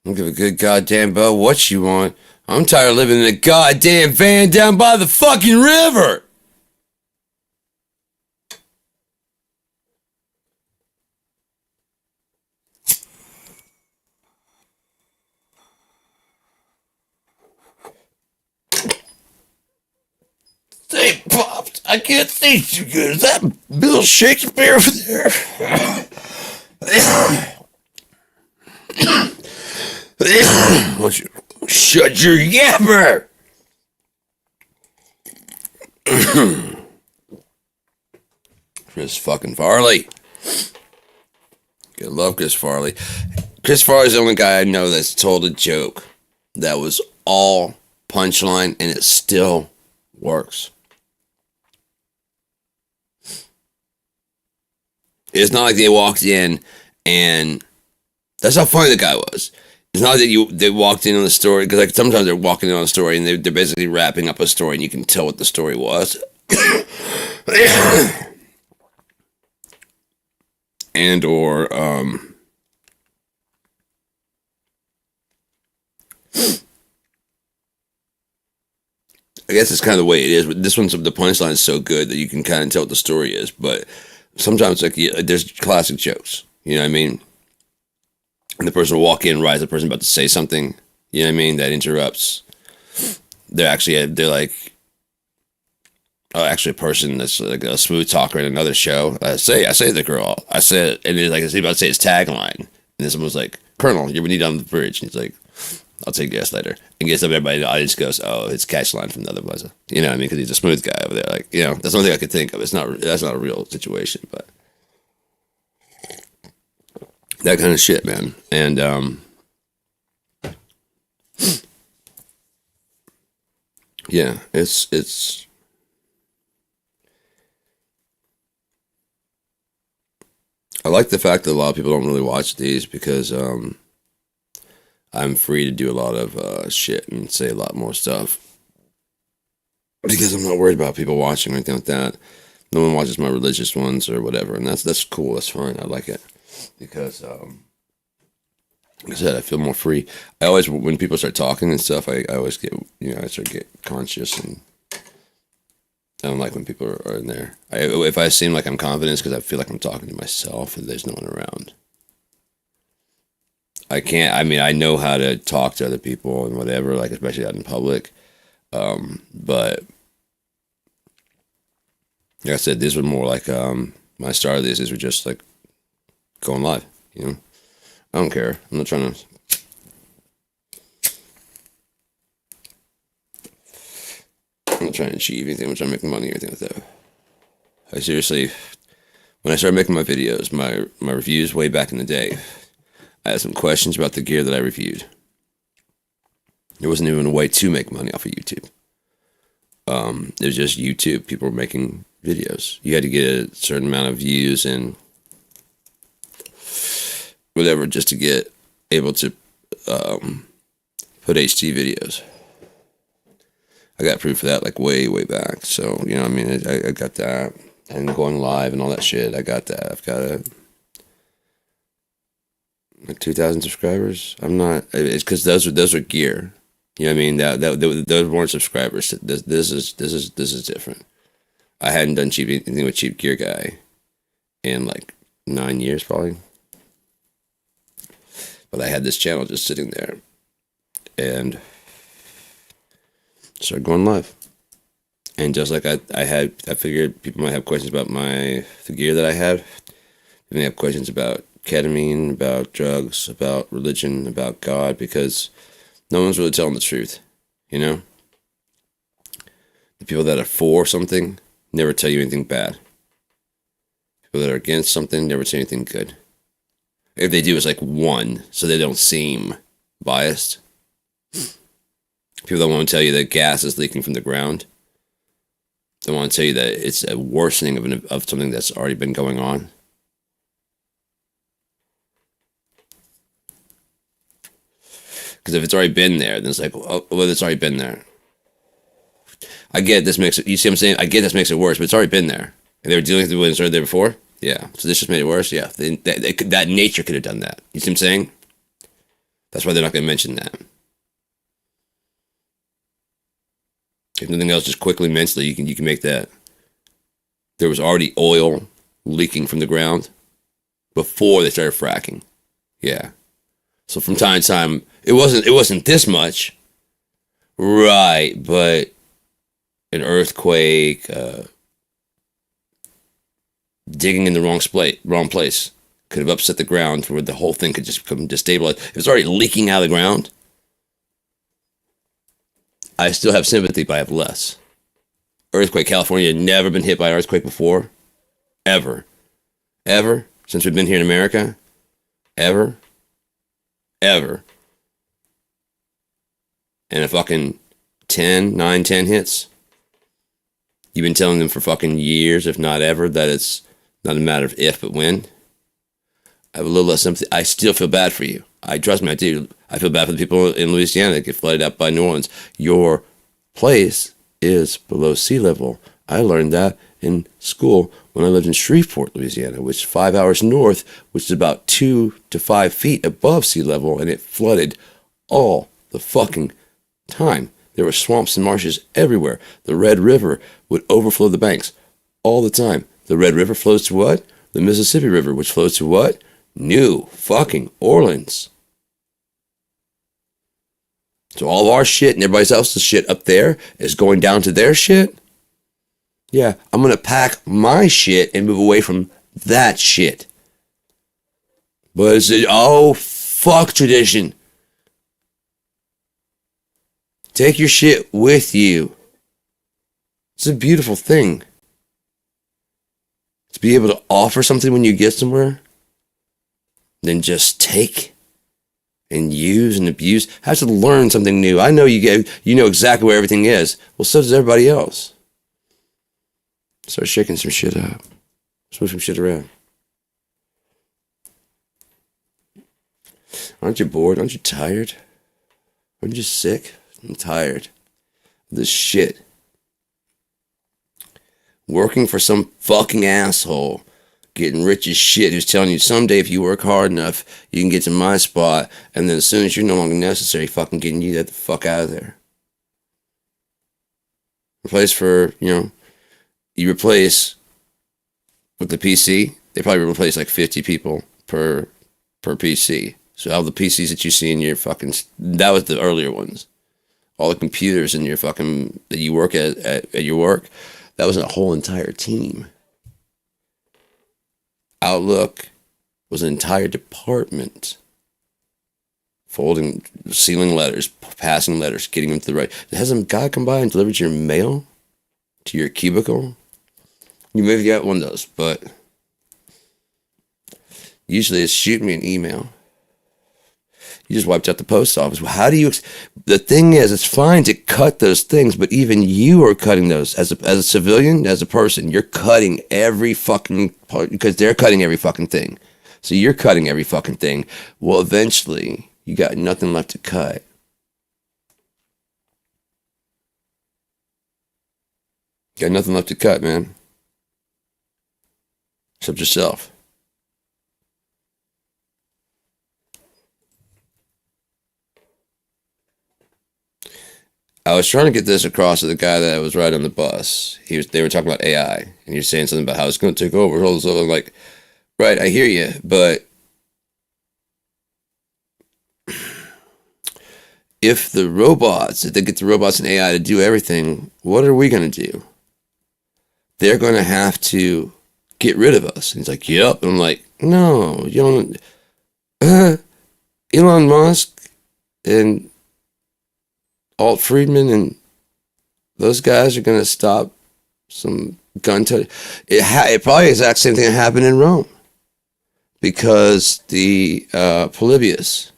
don't give a good goddamn about what you want. I'm tired of living in a goddamn van down by the fucking river. They popped. I can't see too good. Is that Bill Shakespeare over there? Why don't you shut your yapper? Chris fucking Farley. I love Chris Farley. Chris Farley's the only guy I know that's told a joke that was all punchline and it still works. It's not like they walked in and that's how funny the guy was. It's not that they walked in on the story, because like sometimes they're walking in on a story and they're basically wrapping up a story and you can tell what the story was. And or I guess it's kind of the way it is, but this one's, the punchline is so good that you can kind of tell what the story is, but sometimes like there's classic jokes, you know what I mean? And the person will walk in right as the person about to say something, you know what I mean, that interrupts. They're like, oh, actually a person that's like a smooth talker in another show. I say the girl. I said, and he's like, he's about to say his tagline. And then someone's like, Colonel, you're need on the bridge. And he's like, I'll take gas later. And gets up, everybody in the audience goes, oh, it's catch line from the other plaza. You know what I mean? Because he's a smooth guy over there. Like, you know, that's the only thing I could think of. That's not a real situation, but that kind of shit, man. And yeah, it's I like the fact that a lot of people don't really watch these because I'm free to do a lot of shit and say a lot more stuff because I'm not worried about people watching or anything like that. No one watches my religious ones or whatever, and that's cool. That's fine. I like it because, like I said, I feel more free. I always, when people start talking and stuff, I always get, I start to get conscious, and I don't like when people are in there. If I seem like I'm confident, it's because I feel like I'm talking to myself and there's no one around. I know how to talk to other people and whatever, like especially out in public. But like I said, these were more like, when I started these were just like going live, I don't care. I'm not trying to achieve anything. I'm trying to make money or anything like that. I seriously, when I started making my videos, my reviews way back in the day, I had some questions about the gear that I reviewed. There wasn't even a way to make money off of YouTube. It was just YouTube. People were making videos. You had to get a certain amount of views and whatever just to get able to put HD videos. I got proof of that like way, way back. So, I got that. And going live and all that shit. I got that. I've got like 2,000 subscribers. I'm not. It's because those are gear. You know what I mean? Those weren't subscribers. This is different. I hadn't done anything with Cheap Gear Guy in like 9 years probably. But I had this channel just sitting there, and started going live. And just like I figured people might have questions about the gear that I had. They may have questions about ketamine, about drugs, about religion, about God, because no one's really telling the truth, The people that are for something never tell you anything bad. People that are against something never say anything good. If they do, it's like one, so they don't seem biased. People that want to tell you that gas is leaking from the ground. They want to tell you that it's a worsening of something that's already been going on. Because if it's already been there, then it's like, well, it's already been there. I get this makes it, you see what I'm saying? I get this makes it worse, but it's already been there. And they were dealing with it when it started there before? Yeah. So this just made it worse? Yeah. That nature could have done that. You see what I'm saying? That's why they're not going to mention that. If nothing else, just quickly mentally, you can make that. There was already oil leaking from the ground before they started fracking. Yeah. So from time to time, it wasn't this much, right? But an earthquake, digging in the wrong place, could have upset the ground where the whole thing could just become destabilized. If it's already leaking out of the ground, I still have sympathy, but I have less. Earthquake. California had never been hit by an earthquake before. Ever. Ever. Since we've been here in America. Ever. Ever. And a fucking 9, 10 hits. You've been telling them for fucking years, if not ever, that it's not a matter of if, but when. I have a little less sympathy. I still feel bad for you. Trust me, I do. I feel bad for the people in Louisiana that get flooded out by New Orleans. Your place is below sea level. I learned that in school when I lived in Shreveport, Louisiana, which is 5 hours north, which is about 2 to 5 feet above sea level, and it flooded all the fucking time. There were swamps and marshes everywhere. The Red River would overflow the banks all the time. The Red River flows to what? The Mississippi River, which flows to what? New fucking Orleans. So all of our shit and everybody else's shit up there is going down to their shit? Yeah, I'm going to pack my shit and move away from that shit. But it's, oh, fuck tradition. Take your shit with you. It's a beautiful thing. To be able to offer something when you get somewhere, then just take and use and abuse. Have to learn something new. I know you know exactly where everything is. Well, so does everybody else. Start shaking some shit up. Let's move some shit around. Aren't you bored? Aren't you tired? Aren't you sick? I'm tired of this shit. Working for some fucking asshole, getting rich as shit, who's telling you someday if you work hard enough, you can get to my spot, and then as soon as you're no longer necessary, fucking getting you the fuck out of there. You replace with the PC, they probably replace like 50 people per PC. So all the PCs that you see in your fucking, that was the earlier ones. All the computers in your fucking, that you work at your work, that was a whole entire team. Outlook was an entire department. Folding, sealing letters, passing letters, getting them to the right. Has some guy come by and delivered your mail to your cubicle? You maybe got one of those, but usually it's shoot me an email. You just wiped out the post office. Well, how do you... The thing is, it's fine to cut those things, but even you are cutting those. As a civilian, as a person, you're cutting every fucking part, because they're cutting every fucking thing. So you're cutting every fucking thing. Well, eventually, you got nothing left to cut. Got nothing left to cut, man. Except yourself. I was trying to get this across to the guy that was riding on the bus. They were talking about AI, and you're saying something about how it's going to take over. All this stuff. I'm like, right, I hear you, but if they get the robots and AI to do everything, what are we going to do? They're going to have to get rid of us. And he's like, yep. And I'm like, no, you don't. Elon Musk and Alt Friedman and those guys are going to stop some gun touch. It probably is the exact same thing that happened in Rome, because the Polybius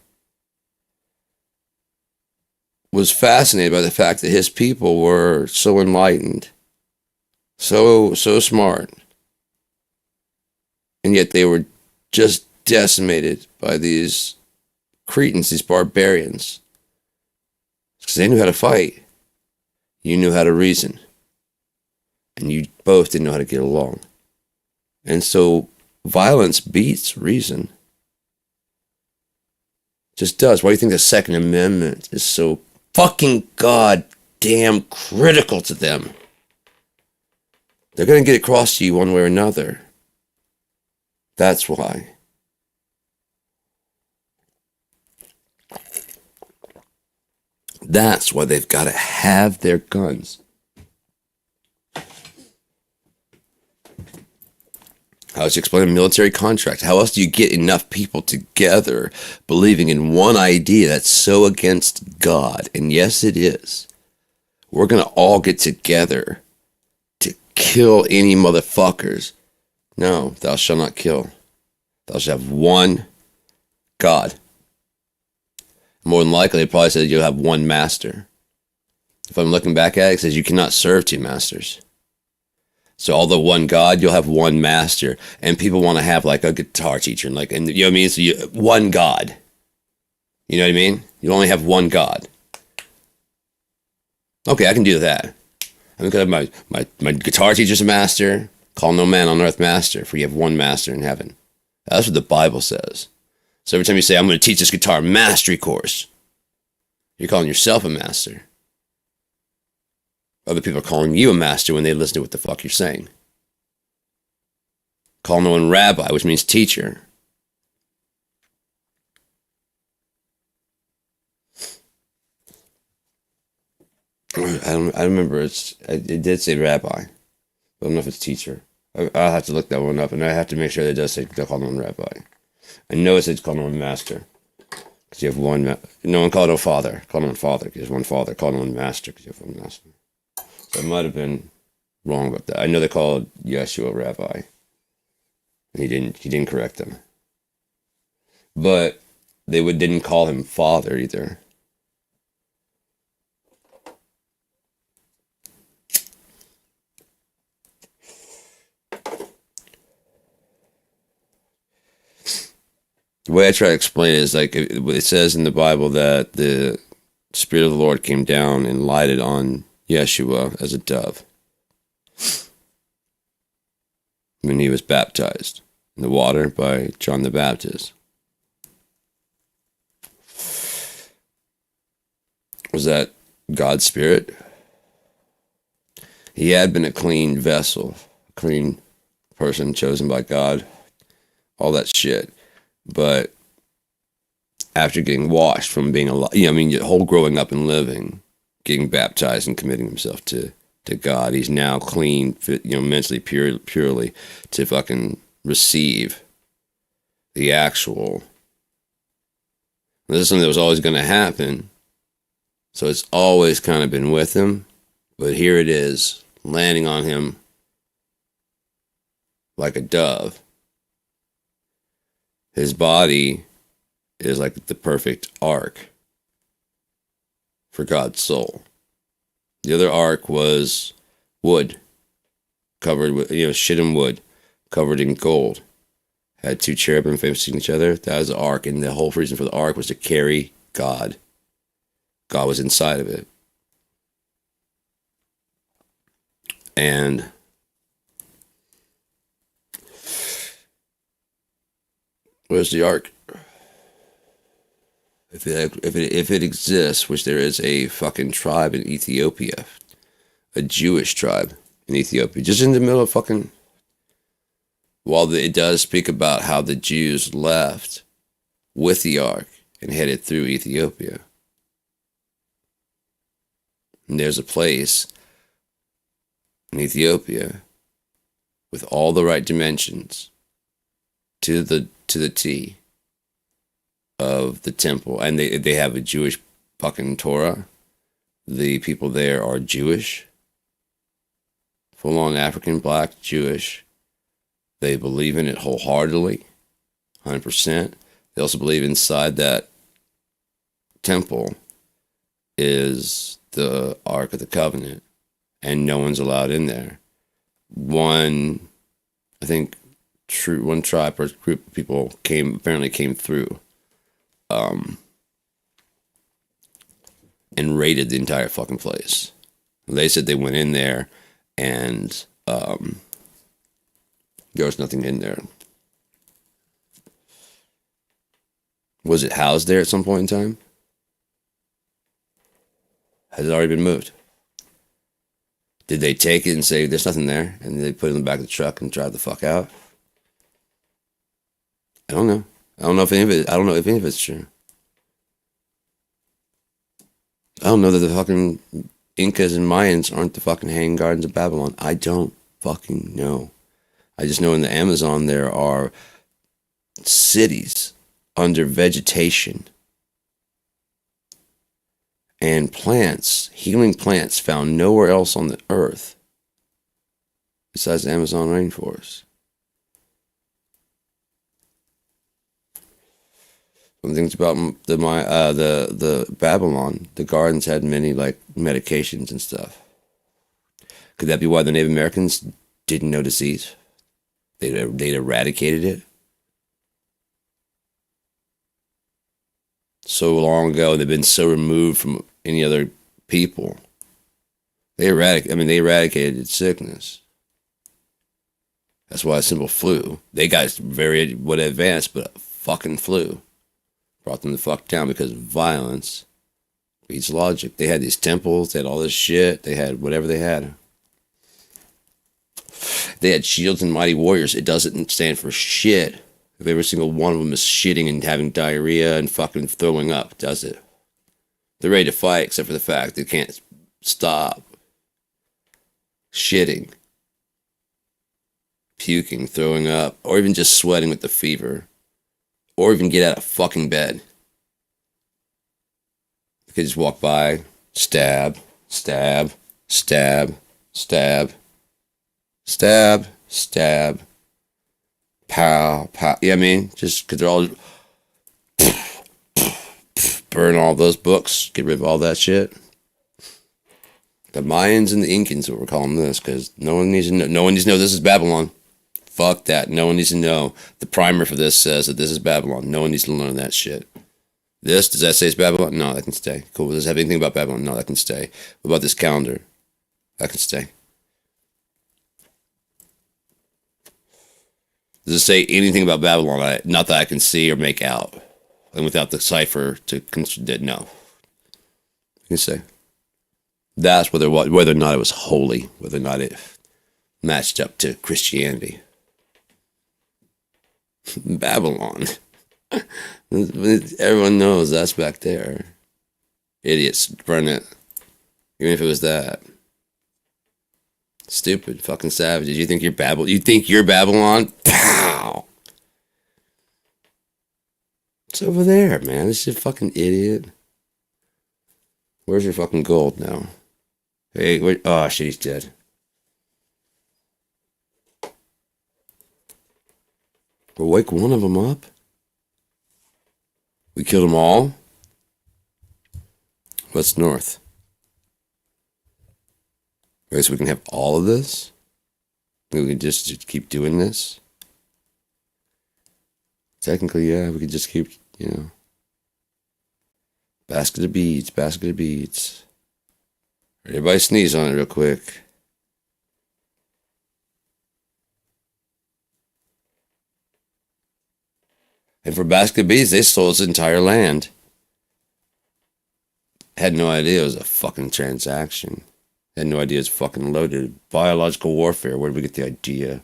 was fascinated by the fact that his people were so enlightened, so smart, and yet they were just decimated by these Cretans, these barbarians. Because they knew how to fight. You knew how to reason. And you both didn't know how to get along. And so violence beats reason. Just does. Why do you think the Second Amendment is so fucking goddamn critical to them? They're going to get across to you one way or another. That's why. That's why they've got to have their guns. How else do you explain a military contract? How else do you get enough people together believing in one idea that's so against God? And yes, it is. We're going to all get together to kill any motherfuckers. No, thou shalt not kill. Thou shalt have one God. More than likely, it probably says you'll have one master. If I'm looking back at it, it says you cannot serve two masters. So although one God, you'll have one master. And people want to have like a guitar teacher. And you know what I mean? So one God. You know what I mean? You only have one God. Okay, I can do that. I'm going to have my guitar teacher's a master. Call no man on earth master, for you have one master in heaven. That's what the Bible says. So every time you say, I'm going to teach this guitar mastery course, you're calling yourself a master. Other people are calling you a master when they listen to what the fuck you're saying. Call no one rabbi, which means teacher. I remember it did say rabbi. I don't know if it's teacher. I'll have to look that one up, and I have to make sure that it does say call no one rabbi. I know it says call no one master. Because you have one, no one called no father. Call no one father, because you have one father. Call no one master, because you have one master. So I might have been wrong about that. I know they called Yeshua rabbi. And he didn't correct them. But they didn't call him father either. The way I try to explain it is like it says in the Bible that the Spirit of the Lord came down and lighted on Yeshua as a dove when he was baptized in the water by John the Baptist. Was that God's Spirit? He had been a clean vessel, a clean person chosen by God, all that shit. But after getting washed from being alive, your whole growing up and living, getting baptized and committing himself to God, he's now clean, mentally purely to fucking receive the actual. This is something that was always going to happen. So it's always kind of been with him. But here it is, landing on him like a dove. His body is like the perfect ark for God's soul. The other ark was wood, covered with, shittim wood, covered in gold. Had two cherubim facing each other. That was the ark, and the whole reason for the ark was to carry God. God was inside of it. And where's the ark? If it exists, which there is a fucking tribe in Ethiopia, a Jewish tribe in Ethiopia, just in the middle of fucking. While it does speak about how the Jews left with the ark and headed through Ethiopia, and there's a place in Ethiopia with all the right dimensions to the T of the temple, and they have a Jewish fucking Torah. The people there are Jewish, full-on African, black, Jewish. They believe in it wholeheartedly, 100%. They also believe inside that temple is the Ark of the Covenant, and no one's allowed in there. One tribe or group of people apparently came through and raided the entire fucking place. They said they went in there and there was nothing in there. Was it housed there at some point in time? Has it already been moved? Did they take it and say there's nothing there, and they put it in the back of the truck and drive the fuck out? I don't know. I don't know if any of it. I don't know if any of it's true. I don't know that the fucking Incas and Mayans aren't the fucking Hanging Gardens of Babylon. I don't fucking know. I just know in the Amazon there are cities under vegetation and plants, healing plants found nowhere else on the earth besides the Amazon rainforest. Some things about the Babylon, the gardens had many like medications and stuff. Could that be why the Native Americans didn't know disease? They'd eradicated it so long ago. They've been so removed from any other people. They eradicated sickness. That's why a simple flu. They got very advanced, but a fucking flu brought them the fuck down because violence beats logic. They had these temples, they had all this shit, they had whatever they had. They had shields and mighty warriors. It doesn't stand for shit if every single one of them is shitting and having diarrhea and fucking throwing up, does it? They're ready to fight, except for the fact they can't stop shitting, puking, throwing up, or even just sweating with the fever, or even get out of fucking bed. They could just walk by, stab, stab, stab, stab, stab, stab, pow, pow. Yeah, I mean, just because they're all burn all those books, get rid of all that shit. The Mayans and the Incans, what we're calling this, because no one needs to know. No one needs to know this is Babylon. Fuck that. No one needs to know. The primer for this says that this is Babylon. No one needs to learn that shit. Does that say it's Babylon? No, that can stay. Cool. Does it have anything about Babylon? No, that can stay. What about this calendar? That can stay. Does it say anything about Babylon? Not that I can see or make out. And without the cipher to no. You can say. That's whether or not it was holy, whether or not it matched up to Christianity. Babylon. Everyone knows that's back there. Idiots burn it. Even if it was that. Stupid fucking savages. You think you're Babylon? You think you're Babylon? Pow! It's over there, man. This is a fucking idiot. Where's your fucking gold now? Hey, wait. Oh, shit, he's dead. We'll wake one of them up. We killed them all. What's north? Okay, so we can have all of this? We can just keep doing this? Technically, yeah, we could just keep, basket of beads, basket of beads. Everybody sneeze on it real quick. And for basket of beads, they stole his entire land. Had no idea it was a fucking transaction. Had no idea it's fucking loaded. Biological warfare. Where did we get the idea?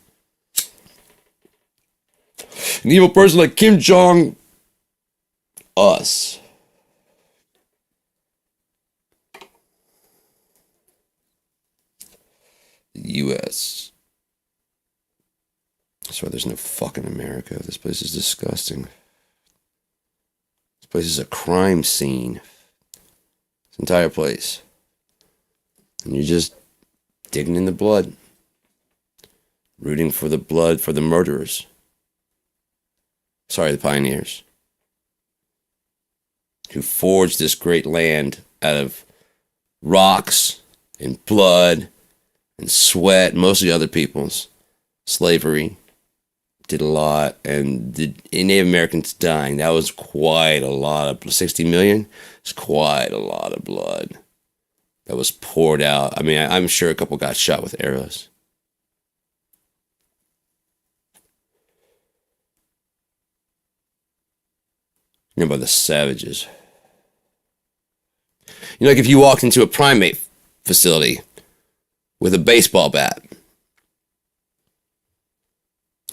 An evil person like Kim Jong us. The U.S. That's why there's no fucking America. This place is disgusting. This place is a crime scene. This entire place. And you're just digging in the blood. Rooting for the blood for the murderers. Sorry, the pioneers. Who forged this great land out of rocks and blood and sweat. Mostly other people's. Slavery. Did a lot. And the Native Americans dying. That was quite a lot of 60 million. It's quite a lot of blood that was poured out. I mean, I'm sure a couple got shot with arrows. You know about the savages. You know, like if you walked into a primate facility with a baseball bat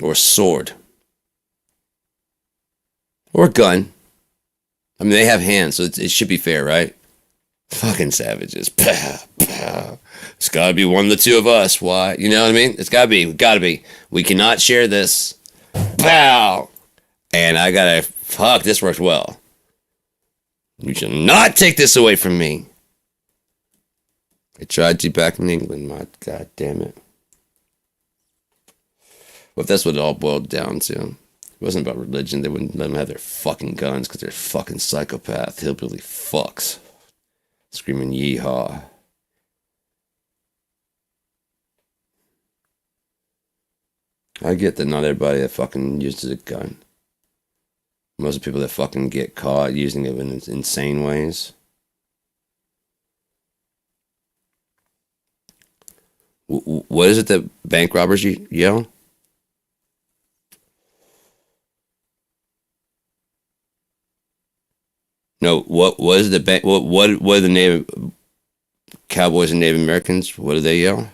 or a sword or a gun. I mean, they have hands, so it should be fair, right? Fucking savages. Pow, pow. It's gotta be one of the two of us. Why? You know what I mean? It's gotta be. Gotta be. We cannot share this. Pow! And I gotta. Fuck, this worked well. You shall not take this away from me. I tried to back in England, my god damn it. Well, if that's what it all boiled down to. It wasn't about religion. They wouldn't let them have their fucking guns because they're fucking psychopath, hillbilly fucks. Screaming yeehaw. I get that not everybody that fucking uses a gun. Most of the people that fucking get caught using it in insane ways. What is it that bank robbers yell? No, what was the bank? What are the Native Cowboys and Native Americans? What do they yell?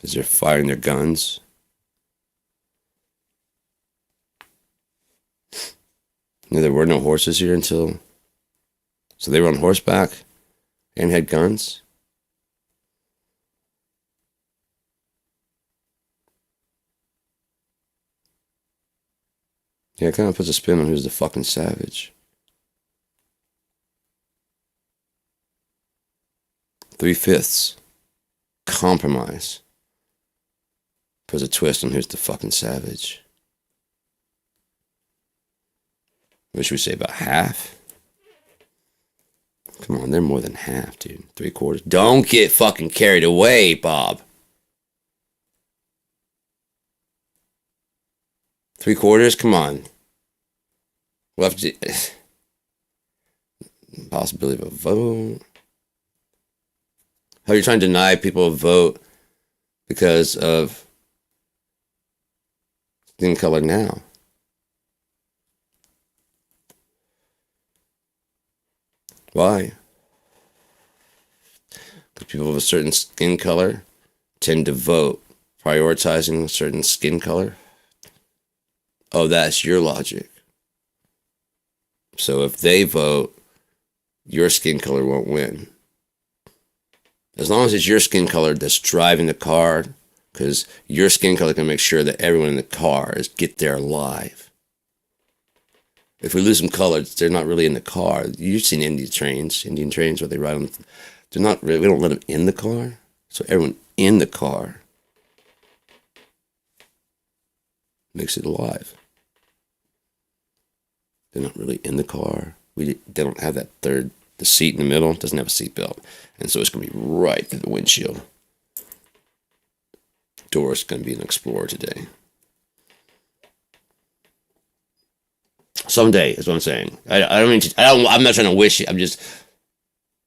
As they're firing their guns. You know, there were no horses here until. So they were on horseback and had guns. Yeah, it kind of puts a spin on who's the fucking savage. 3/5 compromise puts a twist on who's the fucking savage. What should we say, about half? Come on, they're more than half, dude. 3/4. Don't get fucking carried away, Bob. 3/4? Come on. We'll have to. Possibility of a vote. How are you trying to deny people a vote because of skin color now? Why? Because people of a certain skin color tend to vote, prioritizing a certain skin color. Oh, that's your logic. So if they vote, your skin color won't win. As long as it's your skin color that's driving the car, because your skin color can make sure that everyone in the car get there alive. If we lose some colors, they're not really in the car. You've seen Indian trains where they ride on. They're not really. We don't let them in the car. So everyone in the car makes it alive. They're not really in the car. They don't have that third. The seat in the middle doesn't have a seatbelt, and so it's going to be right through the windshield. Doris going to be an Explorer today. Someday is what I'm saying. I'm not trying to wish it. I'm just.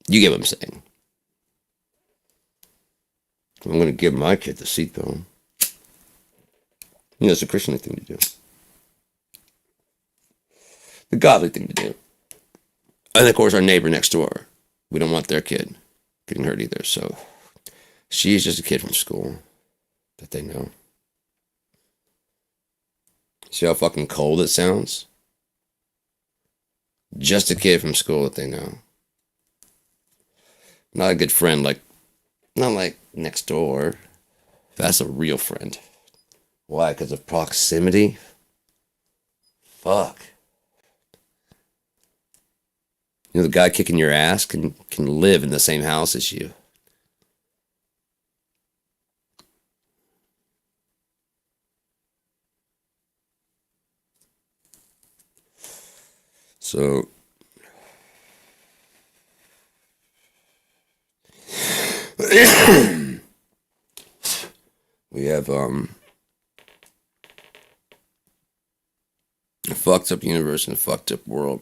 You get what I'm saying. I'm going to give my kid the seatbelt. You know, it's a Christian thing to do. The godly thing to do. And of course, our neighbor next door. We don't want their kid getting hurt either. So she's just a kid from school that they know. See how fucking cold it sounds? Just a kid from school that they know. Not a good friend, not like next door. That's a real friend. Why? Because of proximity? Fuck. You know, the guy kicking your ass can live in the same house as you. So we have a fucked up universe and a fucked up world.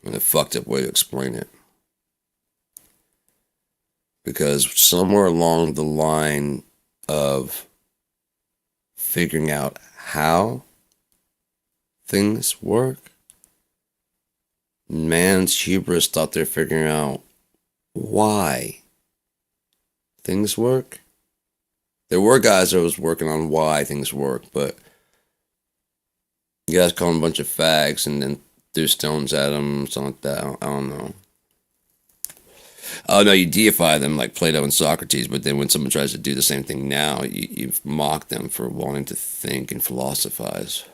And a fucked up way to explain it. Because somewhere along the line of figuring out how things work. Man's hubris thought they're figuring out why things work. There were guys that was working on why things work, but you guys call them a bunch of fags and then threw stones at them, something like that. I don't know. Oh no, you deify them like Plato and Socrates, but then when someone tries to do the same thing now, you mock them for wanting to think and philosophize.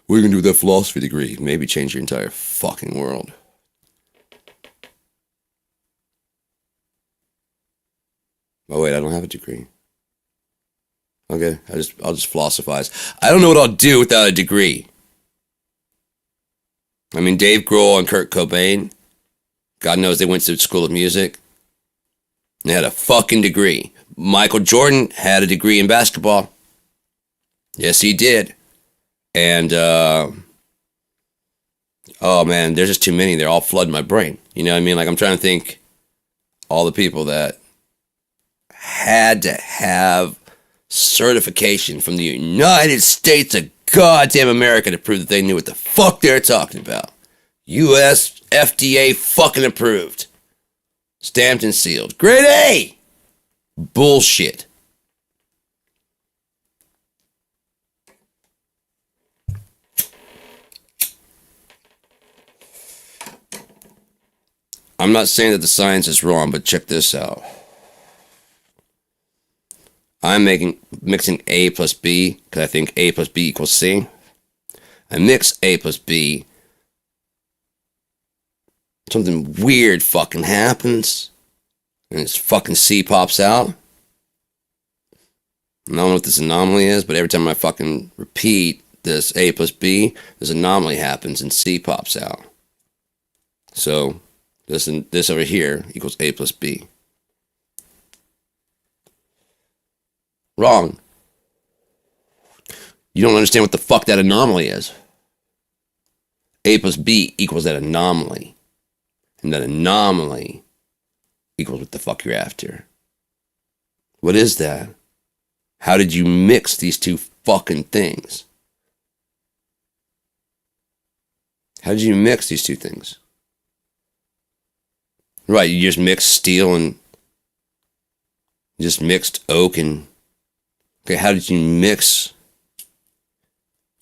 What are you gonna do with that philosophy degree? Maybe change your entire fucking world. Oh wait, I don't have a degree. Okay, I'll just philosophize. I don't know what I'll do without a degree. I mean, Dave Grohl and Kurt Cobain, God knows they went to school of music. They had a fucking degree. Michael Jordan had a degree in basketball. Yes, he did. And, oh man, there's just too many. They're all flooding my brain. You know what I mean? Like, I'm trying to think all the people that had to have certification from the United States of goddamn America to prove that they knew what the fuck they're talking about. U.S. FDA fucking approved. Stamped and sealed. Grade A! Bullshit. I'm not saying that the science is wrong, but check this out. I'm mixing A plus B because I think A plus B equals C. I mix A plus B. Something weird fucking happens. And this fucking C pops out. I don't know what this anomaly is, but every time I fucking repeat this A plus B, this anomaly happens and C pops out. So this over here equals A plus B. Wrong. You don't understand what the fuck that anomaly is. A plus B equals that anomaly. And that anomaly equals what the fuck you're after. What is that? How did you mix these two fucking things? How did you mix these two things? Right, you just mixed steel and just mixed oak and... Okay, how did you mix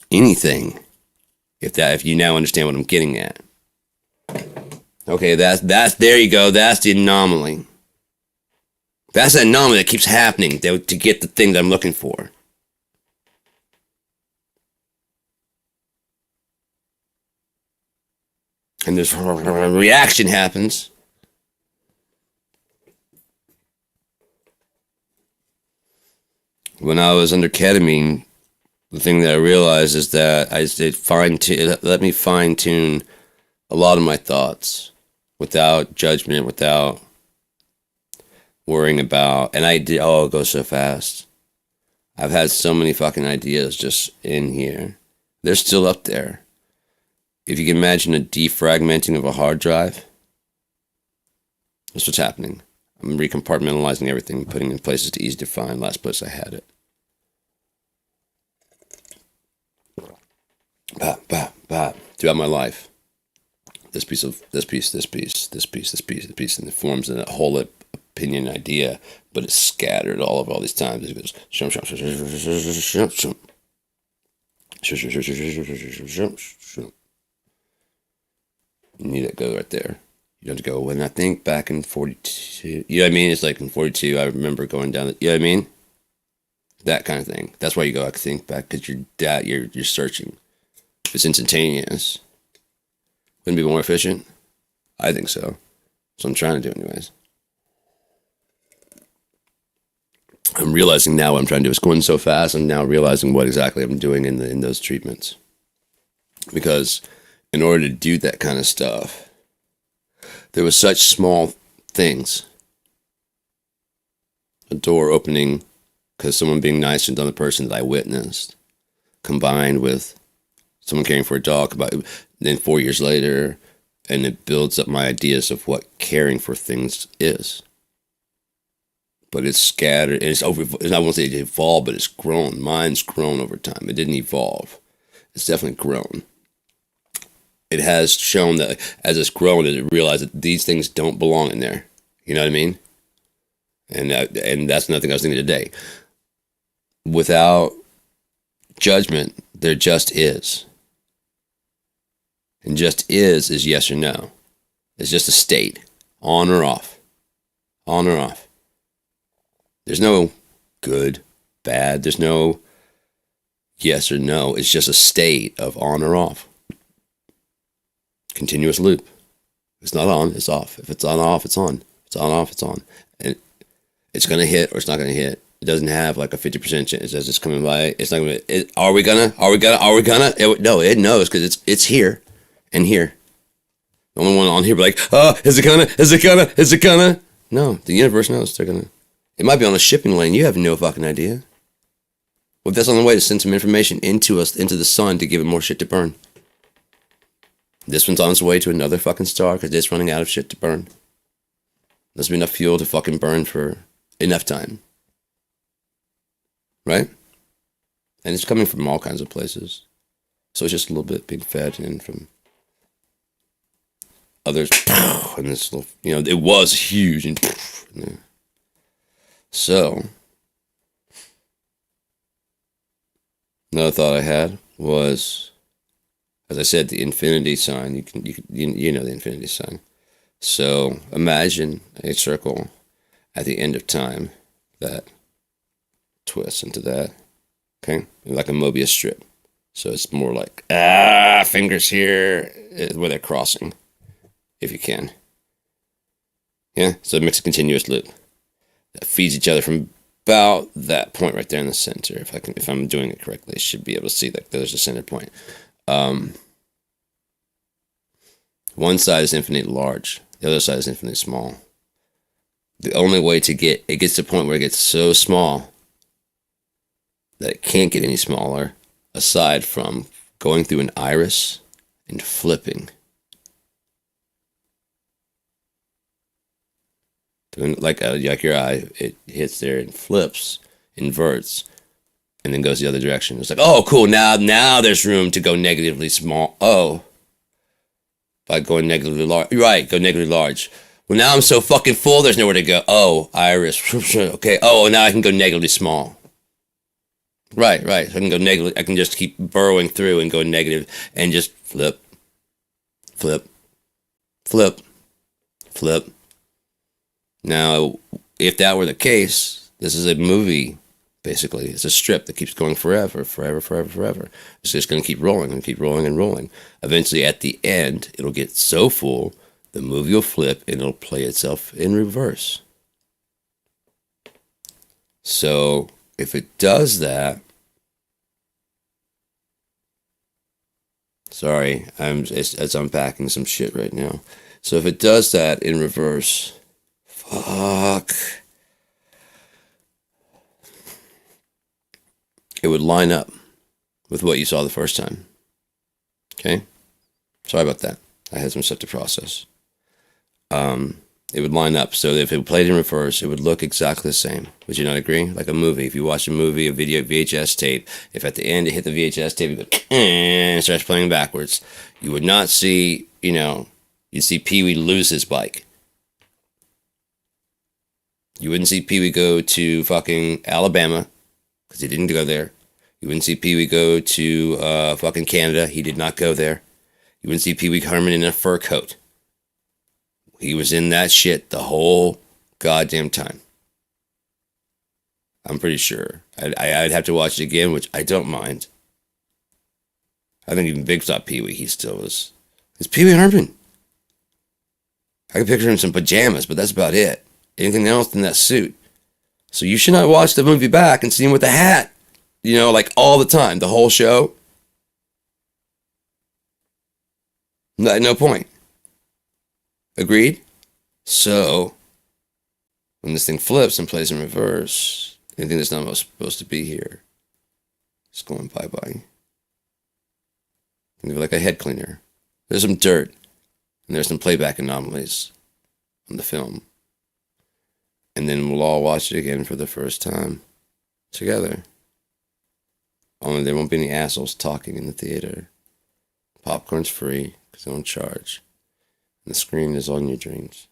anything? If you now understand what I'm getting at. Okay, that's there you go. That's the anomaly. That's the anomaly that keeps happening to get the thing that I'm looking for. And this reaction happens. When I was under ketamine, the thing that I realized is that it let me fine tune a lot of my thoughts without judgment, without worrying about, and it goes so fast. I've had so many fucking ideas just in here. They're still up there. If you can imagine a defragmenting of a hard drive, that's what's happening. I'm recompartmentalizing everything, putting it in places to easy to find. Last place I had it. Throughout my life. This piece, and it forms a whole opinion idea, but it's scattered all over all these times. It goes you need it go right there. You have to go, when I think back in 42, you know what I mean? It's like in 42, I remember going down, you know what I mean? That kind of thing. That's why you go, I think back, because you're searching. If it's instantaneous, wouldn't it be more efficient? I think so. So I'm trying to do anyways. I'm realizing now what I'm trying to do. It's going so fast. I'm now realizing what exactly I'm doing in those treatments. Because in order to do that kind of stuff, there was such small things. A door opening because someone being nice to another person that I witnessed, combined with someone caring for a dog, then 4 years later, and it builds up my ideas of what caring for things is. but it's scattered and it's over. I won't say it evolved, but it's grown. Mine's grown over time. It didn't evolve. It's definitely grown. It has shown that as it's grown, it realized that these things don't belong in there. You know what I mean? And that's nothing I was thinking today. Without judgment, there just is. And just is yes or no. It's just a state, on or off. On or off. There's no good, bad. There's no yes or no. It's just a state of on or off. Continuous loop. If it's not on, it's off. If it's on off, it's on. If it's on off, it's on. And it's going to hit or it's not going to hit. It doesn't have like a 50% chance as it's coming by. It's not going to, are we gonna? No, it knows because it's here and here. The only one on here be like, oh, is it gonna? No, the universe knows they're gonna. It might be on a shipping lane. You have no fucking idea. Well, if that's on the way to send some information into us, into the sun to give it more shit to burn. This one's on its way to another fucking star because it's running out of shit to burn. There's be enough fuel to fucking burn for enough time. Right? And it's coming from all kinds of places. So it's just a little bit being fed in from others. And this little, it was huge. And so, another thought I had was, as I said, the infinity sign. You know the infinity sign. So imagine a circle at the end of time that twists into that. Okay, like a Mobius strip. So it's more like fingers here where they're crossing, if you can. Yeah, so it makes a continuous loop that feeds each other from about that point right there in the center. If I'm doing it correctly, I should be able to see that there's a center point. One side is infinitely large, the other side is infinitely small. The only way it gets to the point where it gets so small that it can't get any smaller, aside from going through an iris and flipping. Doing like your eye, it hits there and flips, inverts, and then goes the other direction. It's like, oh, cool, now there's room to go negatively small. Oh, by going negatively large. Right, go negatively large. Well, now I'm so fucking full, there's nowhere to go. Oh, iris. Okay, oh, now I can go negatively small. Right. So I can go negative. I can just keep burrowing through and go negative and just flip. Now, if that were the case, this is a movie, basically. It's a strip that keeps going forever. It's just going to keep rolling and rolling. Eventually, at the end, it'll get so full, the movie will flip and it'll play itself in reverse. So, if it does that, sorry, it's unpacking some shit right now. So if it does that in reverse, fuck, it would line up with what you saw the first time. Okay? Sorry about that. I had some stuff to process. It would line up. So if it played in reverse, it would look exactly the same. Would you not agree? Like a movie. If you watch a movie, a video, VHS tape, if at the end it hit the VHS tape, it goes, and it starts playing backwards, you would not see, you'd see Pee-wee lose his bike. You wouldn't see Pee-wee go to fucking Alabama, because he didn't go there. You wouldn't see Pee-wee go to fucking Canada. He did not go there. You wouldn't see Pee-wee Herman in a fur coat. He was in that shit the whole goddamn time. I'm pretty sure. I'd have to watch it again, which I don't mind. I think even Big Stop Pee-wee, he still was. It's Pee-wee Herman. I can picture him in some pajamas, but that's about it. Anything else than that suit. So you should not watch the movie back and see him with a hat. Like all the time, the whole show. No point. Agreed? So, when this thing flips and plays in reverse, anything that's not supposed to be here is going bye-bye. Think of it like a head cleaner. There's some dirt, and there's some playback anomalies on the film. And then we'll all watch it again for the first time together. Only there won't be any assholes talking in the theater. Popcorn's free because they don't charge. And the screen is on your dreams.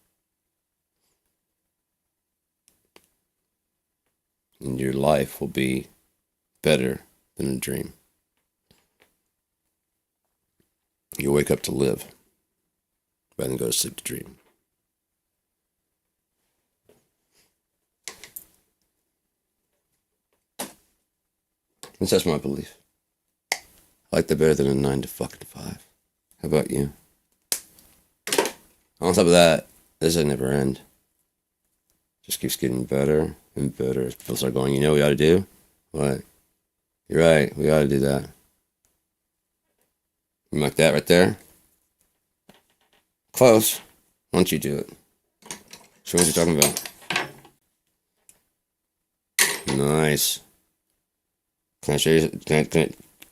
And your life will be better than a dream. You wake up to live rather than go to sleep to dream. That's my belief. I like that better than a 9 to fucking 5. How about you? On top of that, this will never end. Just keeps getting better and better. As people start going, you know what we ought to do? What? You're right, we ought to do that. You like that right there? Close. Why don't you do it? Show what you're talking about. Nice. Can I show you?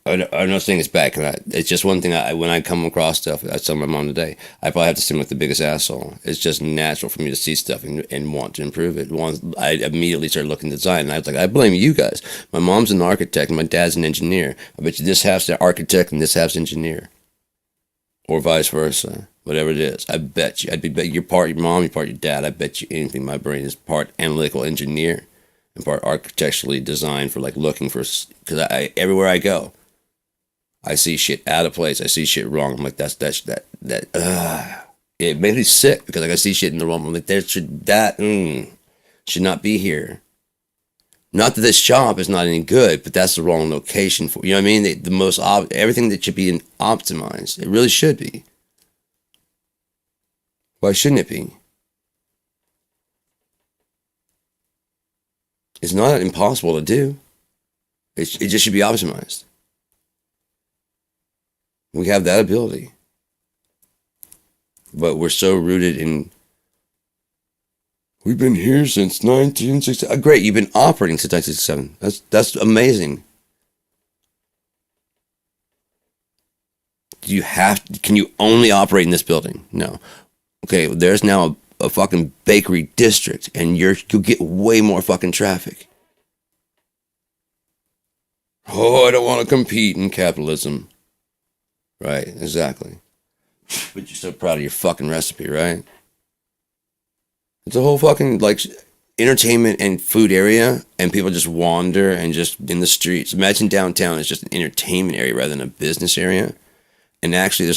I don't think it's bad. It's just one thing. When I come across stuff, I tell my mom today, I probably have to seem like the biggest asshole. It's just natural for me to see stuff and want to improve it. Once I immediately started looking at design, and I was like, I blame you guys. My mom's an architect, and my dad's an engineer. I bet you this half's the architect and this half's engineer, or vice versa. Whatever it is, I bet you. You're part your mom, you're part your dad. I bet you anything. My brain is part analytical engineer and part architecturally designed for like looking for, because everywhere I go, I see shit out of place. I see shit wrong. I'm like, it made me sick because like I see shit in the wrong. I'm like, should not be here. Not that this shop is not any good, but that's the wrong location for, you know what I mean? Everything that should be optimized, it really should be. Why shouldn't it be? It's not impossible to do. It just should be optimized. We have that ability. But we're so rooted in, we've been here since 1960. Great, you've been operating since 1967. That's amazing. Can you only operate in this building? No. Okay, there's now a fucking bakery district, and you'll get way more fucking traffic. Oh, I don't want to compete in capitalism. Right, exactly. But you're so proud of your fucking recipe, right? It's a whole fucking, like, entertainment and food area, and people just wander and just in the streets. Imagine downtown is just an entertainment area rather than a business area. And actually,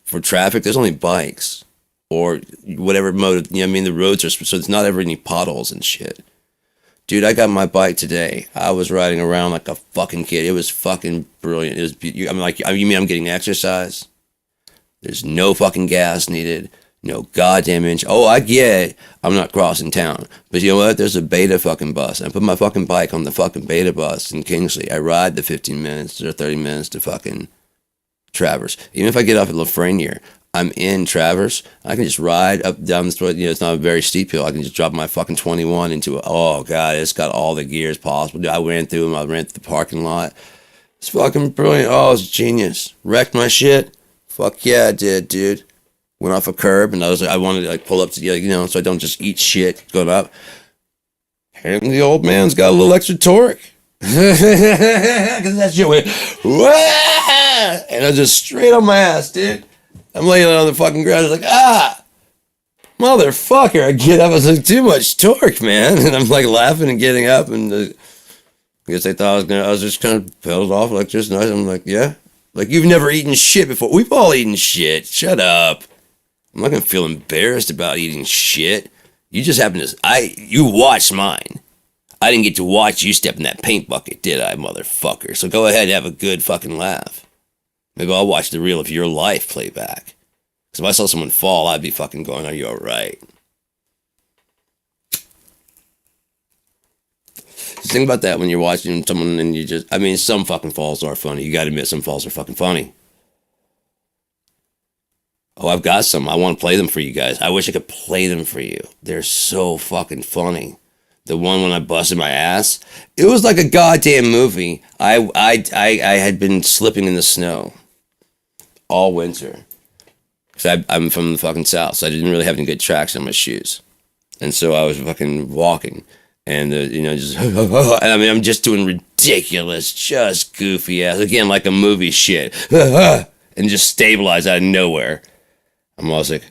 for traffic, there's only bikes. Or whatever mode, you know what I mean? The roads are, so there's not ever any potholes and shit. Dude, I got my bike today. I was riding around like a fucking kid. It was fucking brilliant. It was, I'm like, you mean I'm getting exercise? There's no fucking gas needed. No goddamn inch. Oh, I get it. I'm not crossing town. But you know what? There's a beta fucking bus. I put my fucking bike on the fucking beta bus in Kingsley. I ride the 15 minutes or 30 minutes to fucking Traverse. Even if I get off at Lafreniere, I'm in Traverse. I can just ride up down the street. You know, it's not a very steep hill. I can just drop my fucking 21 into it. Oh god, it's got all the gears possible. I ran through them. I ran through the parking lot. It's fucking brilliant. Oh, it's genius. Wrecked my shit. Fuck yeah, I did, dude. Went off a curb, and I wanted to like pull up to, you know, so I don't just eat shit going up. Apparently, the old man's got a little extra torque. Because that shit went, wah! And I was just straight on my ass, dude. I'm laying on the fucking ground. I was like, motherfucker. I get up. I was like, too much torque, man. And I'm like laughing and getting up. And I guess they thought I was just kind of pedaled off like just nice. I'm like, yeah. Like, you've never eaten shit before. We've all eaten shit. Shut up. I'm not going to feel embarrassed about eating shit. You just happen to, you watched mine. I didn't get to watch you step in that paint bucket, did I, motherfucker? So go ahead and have a good fucking laugh. Maybe I'll watch the reel of your life playback. Because if I saw someone fall, I'd be fucking going, are you alright? Think about that when you're watching someone and you just, I mean, some fucking falls are funny. You gotta admit, some falls are fucking funny. Oh, I've got some. I want to play them for you guys. I wish I could play them for you. They're so fucking funny. The one when I busted my ass, it was like a goddamn movie. I had been slipping in the snow all winter. Because I'm from the fucking south, so I didn't really have any good traction on my shoes. And so I was fucking walking, and just I mean, I'm just doing ridiculous, just goofy ass again, like a movie shit, and just stabilize out of nowhere. I'm always like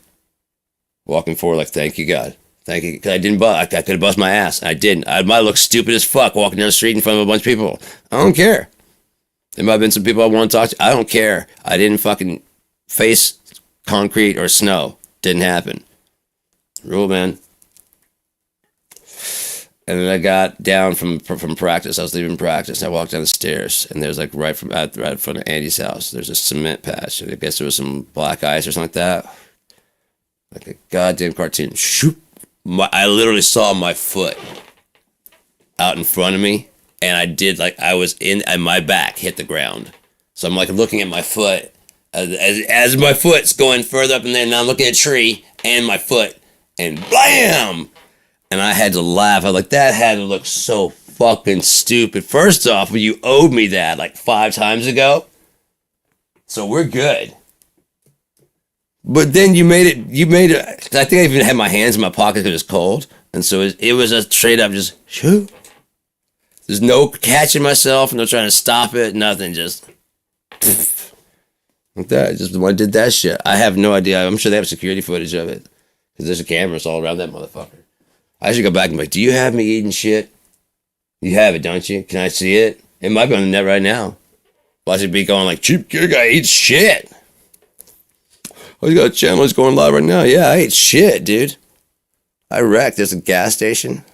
walking forward, like thank you God, thank you, because I didn't bust. I could have bust my ass. I didn't. I might look stupid as fuck walking down the street in front of a bunch of people. I don't care. There might have been some people I want to talk to. I don't care. I didn't fucking face concrete or snow. Didn't happen. Rule, man. And then I got down from practice. I was leaving practice. And I walked down the stairs, and there's like right in front of Andy's house. There's a cement patch. I guess there was some black ice or something like that. Like a goddamn cartoon. Shoop! I literally saw my foot out in front of me, and I did like I was in, and my back hit the ground. So I'm like looking at my foot as my foot's going further up in there. Now I'm looking at a tree and my foot, and blam! And I had to laugh. I was like, that had to look so fucking stupid. First off, you owed me that like 5 times ago. So we're good. But then you made it. I think I even had my hands in my pocket because it was cold. And so it was a straight up just, shoo. There's no catching myself, no trying to stop it, nothing. Just like that. Just when I did that shit. I have no idea. I'm sure they have security footage of it. Because there's cameras all around that motherfucker. I should go back and be like, do you have me eating shit? You have it, don't you? Can I see it? It might be on the net right now. Well, I should be going like, cheap gear guy eats shit. Oh, you got a channel that's going live right now. Yeah, I ate shit, dude. I wrecked. There's a gas station.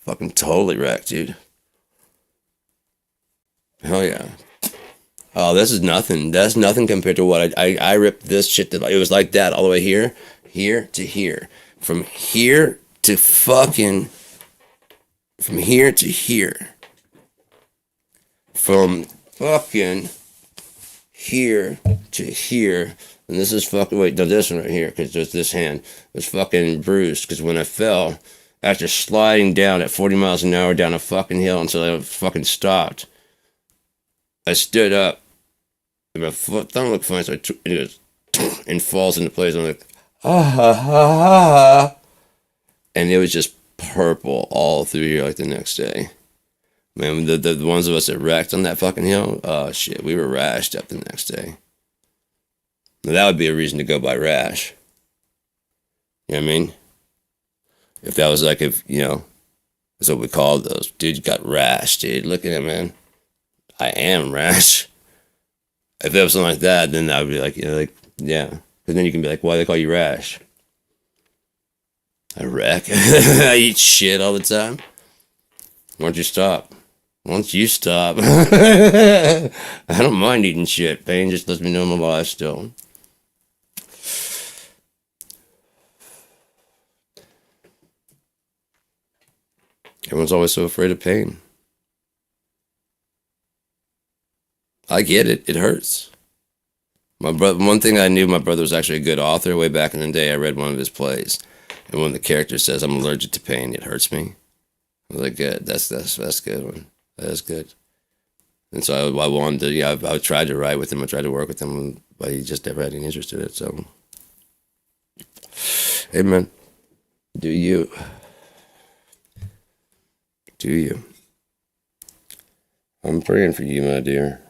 Fucking totally wrecked, dude. Hell yeah. Oh, this is nothing. That's nothing compared to what I ripped this shit. It was like that all the way here to here. From here to fucking, from here to here. From fucking here to here. And this is fucking, wait, no, this one right here, because there's this hand was fucking bruised, because when I fell, after sliding down at 40 miles an hour down a fucking hill until I fucking stopped, I stood up, and my thumb looked fine, so it goes, and falls into place. I'm like, ah, ha, ha, ha. And it was just purple all through here like the next day. Man, the ones of us that wrecked on that fucking hill, oh shit, we were rashed up the next day. Now that would be a reason to go by rash. You know what I mean? If that was like, if, that's what we called those. Dude, you got rash, dude. Look at him, man. I am rash. If it was something like that, then I would be like, yeah. Because then you can be like, why do they call you rash? I wreck. I eat shit all the time. Why don't you stop? Once you stop. I don't mind eating shit. Pain just lets me know I'm alive still. Everyone's always so afraid of pain. I get it. It hurts. My brother. One thing I knew, my brother was actually a good author. Way back in the day, I read one of his plays, and one of the characters says, "I'm allergic to pain. It hurts me." I was like, "Good. That's a good one. That's good." And so I wanted to. I tried to write with him. I tried to work with him, but he just never had any interest in it. So, hey man, do you? Do you? I'm praying for you, my dear.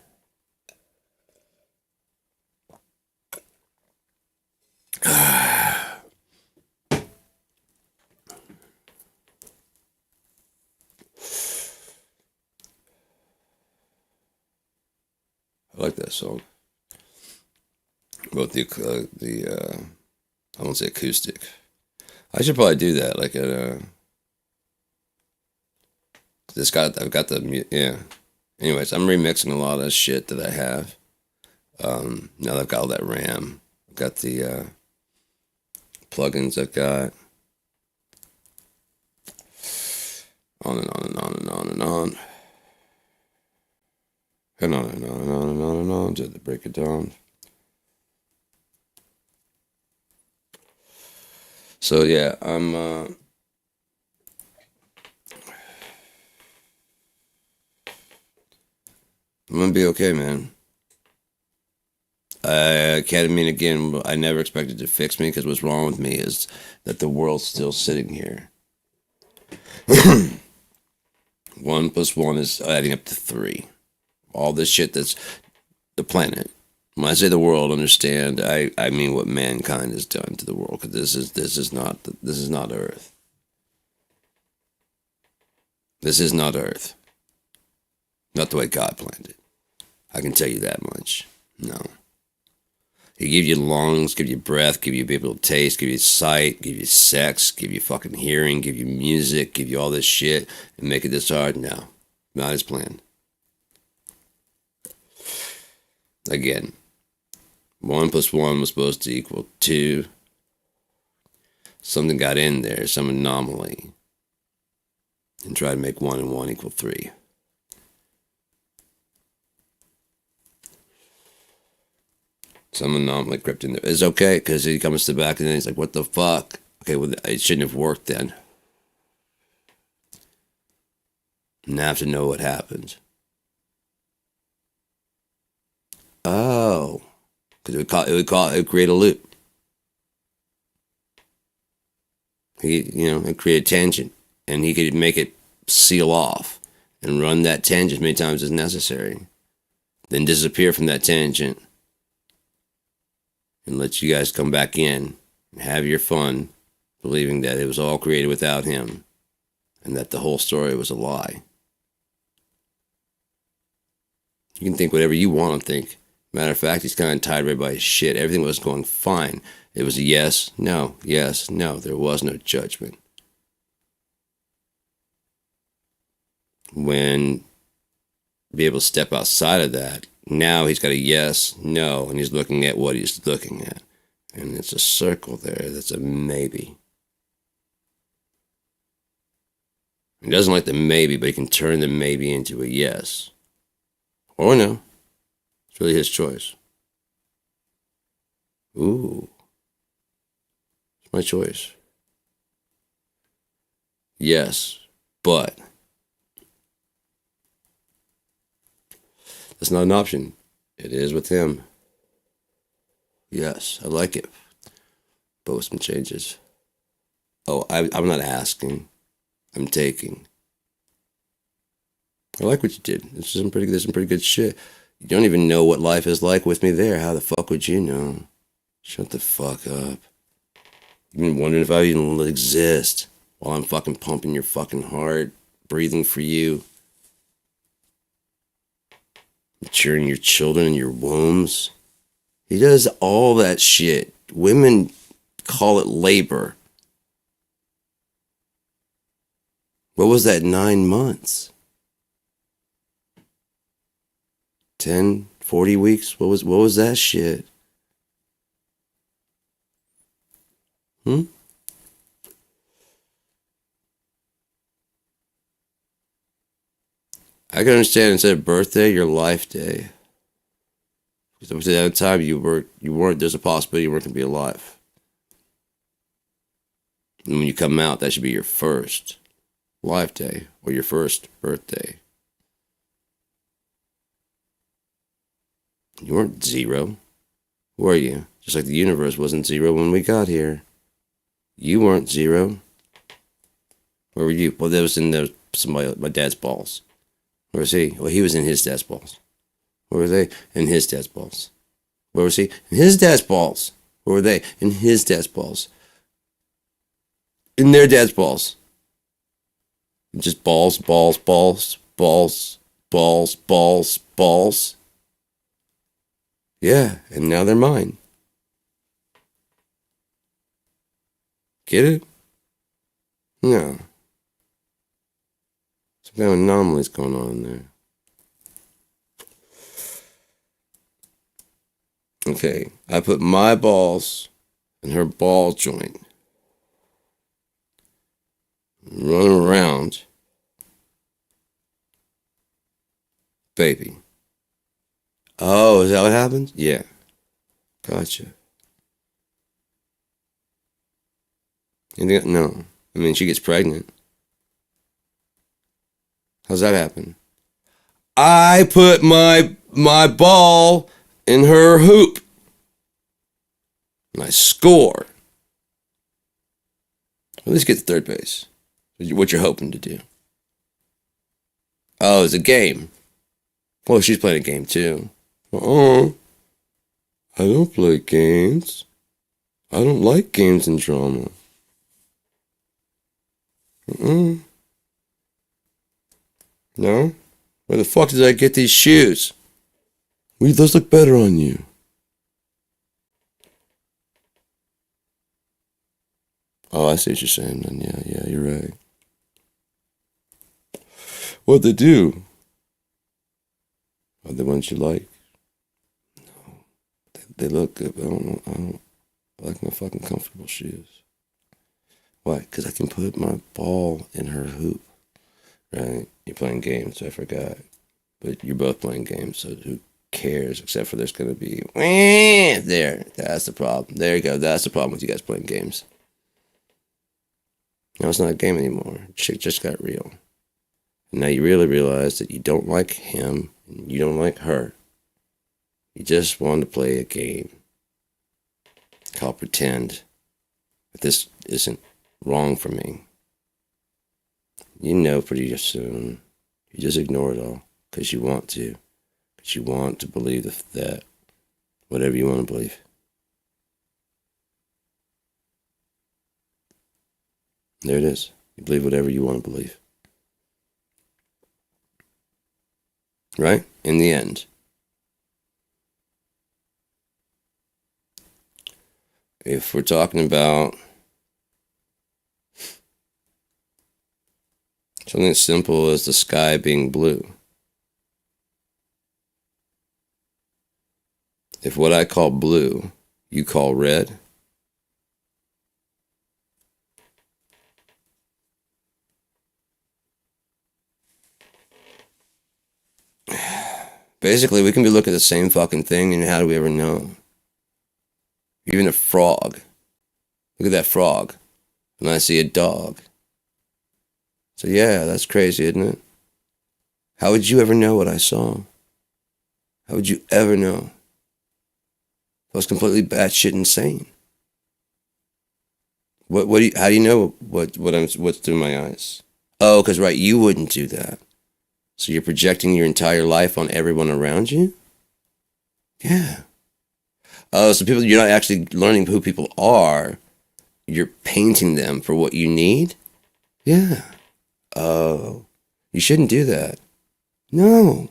I like that song. Both I won't say acoustic. I should probably do that. Like I've got the, yeah. Anyways, I'm remixing a lot of shit that I have. Now that I've got all that RAM. I've got the plugins I've got. On and on and on and on and on. And on and on and on and on and on to the break of dawn. So yeah, I'm gonna be okay, man. Ketamine, again, I never expected to fix me, because what's wrong with me is that the world's still sitting here. One plus one is adding up to three. All this shit that's the planet. When I say the world, understand I mean what mankind has done to the world, because this is not Earth. This is not Earth. Not the way God planned it. I can tell you that much. No. He give you lungs, give you breath, give you able to taste, give you sight, give you sex, give you fucking hearing, give you music, give you all this shit, and make it this hard? No. Not his plan. Again, 1 plus 1 was supposed to equal 2. Something got in there, some anomaly, and tried to make 1 and 1 equal 3. Some anomaly crept in there. It's okay, because he comes to the back and then he's like, what the fuck? Okay, well, it shouldn't have worked then. And I have to know what happened. Oh. Because it would create a loop. It create a tangent. And he could make it seal off and run that tangent as many times as necessary. Then disappear from that tangent and let you guys come back in and have your fun, believing that it was all created without him and that the whole story was a lie. You can think whatever you want to think. Matter of fact, he's kind of tired of everybody's shit. Everything was going fine. It was a yes, no, yes, no. There was no judgment. When be able to step outside of that, now he's got a yes, no, and he's looking at what he's looking at. And it's a circle there that's a maybe. He doesn't like the maybe, but he can turn the maybe into a yes. Or no. It's really his choice. Ooh. It's my choice. Yes, but that's not an option. It is with him. Yes, I like it. But with some changes. Oh, I'm not asking. I'm taking. I like what you did. There's some pretty good shit. You don't even know what life is like with me there. How the fuck would you know? Shut the fuck up. You've been wondering if I even exist while I'm fucking pumping your fucking heart, breathing for you, maturing your children in your wombs. He does all that shit. Women call it labor. What was that, 9 months? 10, 40 weeks? What was that shit? I can understand instead of birthday, your life day. Because at that time you weren't, there's a possibility you weren't going to be alive. And when you come out, that should be your first life day or your first birthday. You weren't zero, were you? Just like the universe wasn't zero when we got here. You weren't zero. Where were you? Well, that was in my dad's balls. Where was he? Well, he was in his dad's balls. Where were they? In his dad's balls. Where was he? In his dad's balls. Where were they? In his dad's balls. In their dad's balls. Just balls, balls, balls, balls, balls, balls, balls. Yeah, and now they're mine. Get it? No. Some kind of anomalies going on in there. Okay, I put my balls in her ball joint. Running around. Baby. Oh, is that what happened? Yeah. Gotcha. Anything? No. I mean, she gets pregnant. How's that happen? I put my ball in her hoop. And I score. At least get to third base. What you're hoping to do. Oh, it's a game. Well, she's playing a game too. I don't play games. I don't like games and drama. No? Where the fuck did I get these shoes? Well, those look better on you. Oh, I see what you're saying then. Yeah, you're right. What'd they do? Are they ones you like? No. They look good, but I don't like my fucking comfortable shoes. Why? Because I can put my ball in her hoop. Right? You're playing games, I forgot. But you're both playing games, so who cares? Except for there's going to be... There. That's the problem. There you go. That's the problem with you guys playing games. Now it's not a game anymore. Shit just got real. And now you really realize that you don't like him, and you don't like her. You just want to play a game. Called pretend. But this isn't wrong for me. You know pretty soon. You just ignore it all. Because you want to. Because you want to believe that. Whatever you want to believe. There it is. You believe whatever you want to believe. Right? In the end. If we're talking about something as simple as the sky being blue. If what I call blue, you call red, basically we can be looking at the same fucking thing, and how do we ever know? Even a frog. Look at that frog. And I see a dog. So yeah, that's crazy, isn't it? How would you ever know what I saw? How would you ever know? I was completely batshit insane. How do you know what's through my eyes? Oh, because right, you wouldn't do that. So you're projecting your entire life on everyone around you? Yeah. Oh, so you're not actually learning who people are. You're painting them for what you need? Yeah. Oh, you shouldn't do that. No.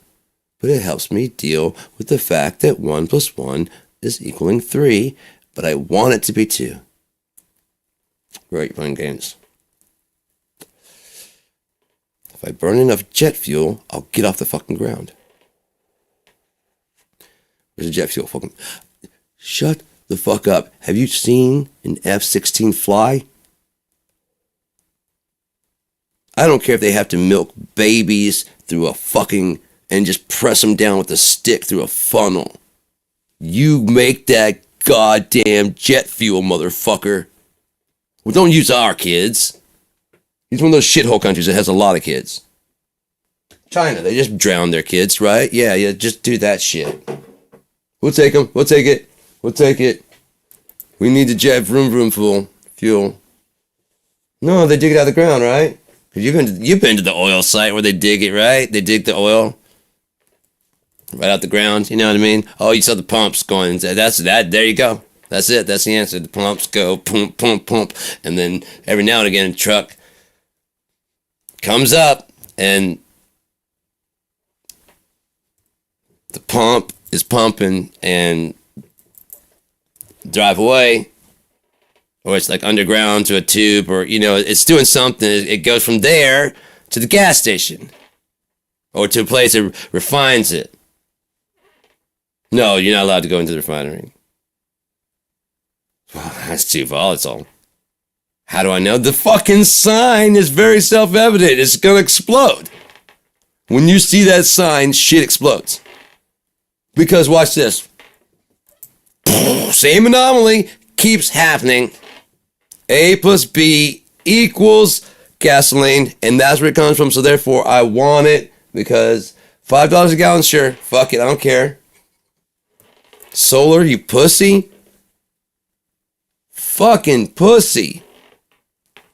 But it helps me deal with the fact that 1 + 1 is equaling 3, but I want it to be 2. Right, you're playing games. If I burn enough jet fuel, I'll get off the fucking ground. Where's the jet fuel? Fucking... Shut the fuck up. Have you seen an F-16 fly? I don't care if they have to milk babies through a fucking... and just press them down with a stick through a funnel. You make that goddamn jet fuel, motherfucker. Well, don't use our kids. He's one of those shithole countries that has a lot of kids. China, they just drown their kids, right? Yeah, just do that shit. We'll take them. We'll take it. We'll take it. We need the jet vroom fuel. No, they dig it out of the ground, right? Because you've been to the oil site where they dig it, right? They dig the oil right out the ground. You know what I mean? Oh, you saw the pumps going. That's that. There you go. That's it. That's the answer. The pumps go pump, pump, pump, and then every now and again, a truck comes up and the pump is pumping and drive away, or it's like underground to a tube, or it's doing something. It goes from there to the gas station or to a place that refines it. No, you're not allowed to go into the refinery. Well, that's too volatile. How do I know? The fucking sign is very self-evident. It's gonna explode. When you see that sign, shit explodes. Because watch this. Same anomaly keeps happening. A plus B equals gasoline, and that's where it comes from. So therefore, I want it because $5 a gallon, sure. Fuck it, I don't care. Solar, you pussy. Fucking pussy.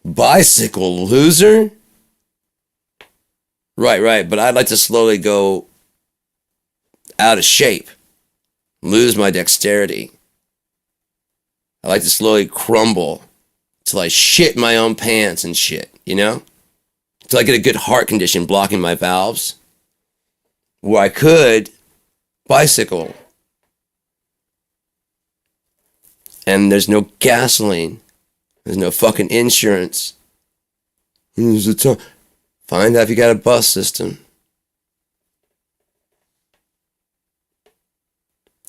Bicycle loser? Right. But I'd like to slowly go out of shape, lose my dexterity. I like to slowly crumble till I shit my own pants and shit, you know? Till I get a good heart condition blocking my valves. Where I could bicycle. And there's no gasoline. There's no fucking insurance. Find out if you got a bus system.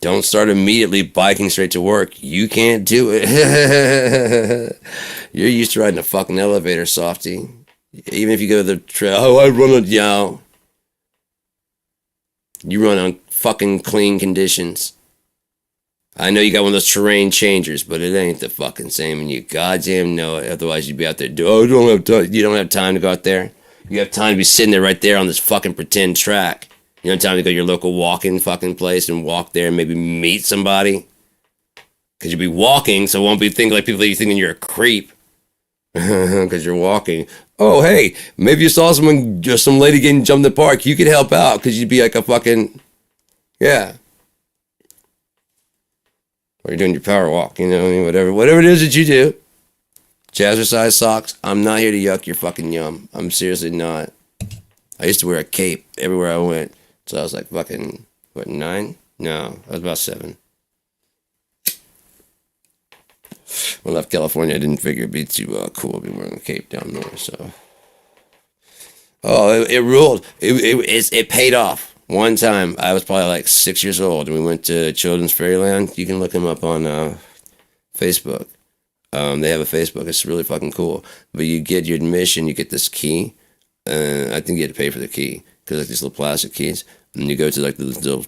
Don't start immediately biking straight to work. You can't do it. You're used to riding a fucking elevator, softy. Even if you go to the trail, I run on, you run on fucking clean conditions. I know you got one of those terrain changers, but it ain't the fucking same, and you goddamn know it. Otherwise, you'd be out there. You don't have time. You don't have time to go out there. You have time to be sitting there right there on this fucking pretend track. You don't have time to go to your local walk-in fucking place and walk there and maybe meet somebody. Because you'll be walking, so it won't be thinking like people that you thinking you're a creep. Because you're walking. Oh, hey, maybe you saw some lady getting jumped in the park. You could help out because you'd be like a fucking, yeah. Or you're doing your power walk, you know what I mean? Whatever it is that you do. Jazzercise socks. I'm not here to yuck your fucking yum. I'm seriously not. I used to wear a cape everywhere I went. So I was like fucking, 9? No, I was about 7. When I left California, I didn't figure it'd be too cool to be wearing a cape down there, so. Oh, it ruled. It paid off. One time, I was probably like 6 years old, and we went to Children's Fairyland. You can look them up on Facebook. They have a Facebook. It's really fucking cool. But you get your admission, you get this key. I think you had to pay for the key, because like these little plastic keys. And you go to like the little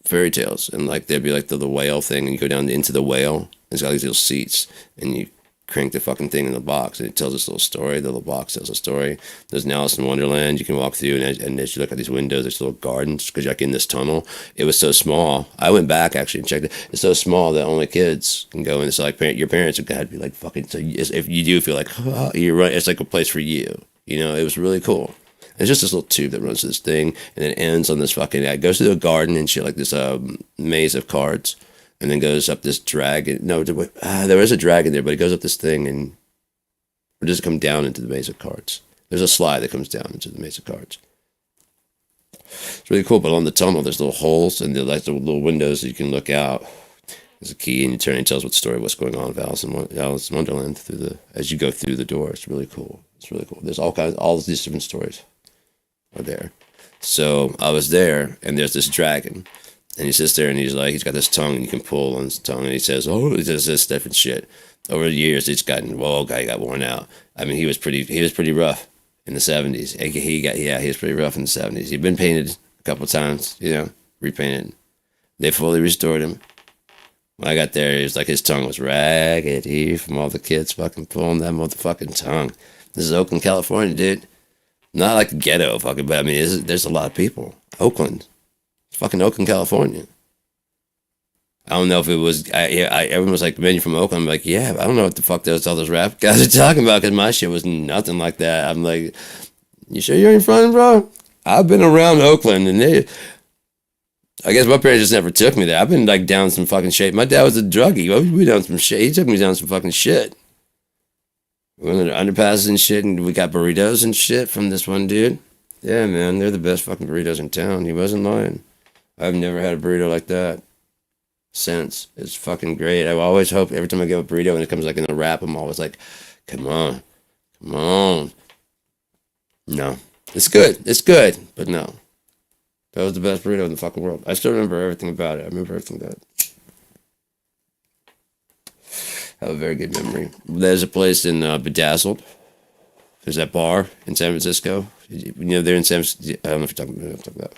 fairy tales, and like there'd be like the whale thing, and you go down into the whale. It's got these little seats, and you crank the fucking thing in the box, and it tells this little story. The little box tells a story. There's an Alice in Wonderland you can walk through, and as you look at these windows, there's little gardens, because you're like in this tunnel. It was so small. I went back actually and checked it. It's so small that only kids can go in. It's like your parents have got to be like fucking. So if you do feel like you're right, it's like a place for you. You know, it was really cool. It's just this little tube that runs to this thing, and then ends on this fucking. It goes through a garden and shit, like this maze of cards. And then goes up this dragon. No, there is a dragon there, but it goes up this thing, and or does it come down into the maze of cards? There's a slide that comes down into the maze of cards. It's really cool, but on the tunnel, there's little holes, and there's like the little windows that you can look out. There's a key, and you turn and it tells what story, what's going on with Alice in Wonderland as you go through the door. It's really cool. It's really cool. There's all these different stories are there. So I was there, and there's this dragon. And he sits there and he's got this tongue and you can pull on his tongue and he says, oh, he does this different shit. Over the years, he got worn out. I mean, he was pretty rough in the 70s. He was pretty rough in the 70s. He'd been painted a couple of times, repainted. They fully restored him. When I got there, it was like his tongue was raggedy from all the kids fucking pulling that motherfucking tongue. This is Oakland, California, dude. Not like the ghetto fucking, but I mean, there's a lot of people. Oakland. Fucking Oakland, California. I don't know if it was. Everyone was like, "Man, you're from Oakland." I'm like, "Yeah." I don't know what the fuck all those rap guys are talking about because my shit was nothing like that. I'm like, "You sure you ain't from, bro?" I've been around Oakland, and I guess my parents just never took me there. I've been like down some fucking shit. My dad was a druggie. We down some shit. He took me down some fucking shit. We went under underpasses and shit, and we got burritos and shit from this one dude. Yeah, man, they're the best fucking burritos in town. He wasn't lying. I've never had a burrito like that since. It's fucking great. I always hope every time I get a burrito and it comes like in a wrap, I'm always like, come on. No. It's good, but no. That was the best burrito in the fucking world. I still remember everything about it. I have a very good memory. There's a place in Bedazzled. There's that bar in San Francisco. They're in San Francisco. I don't know if you're talking about.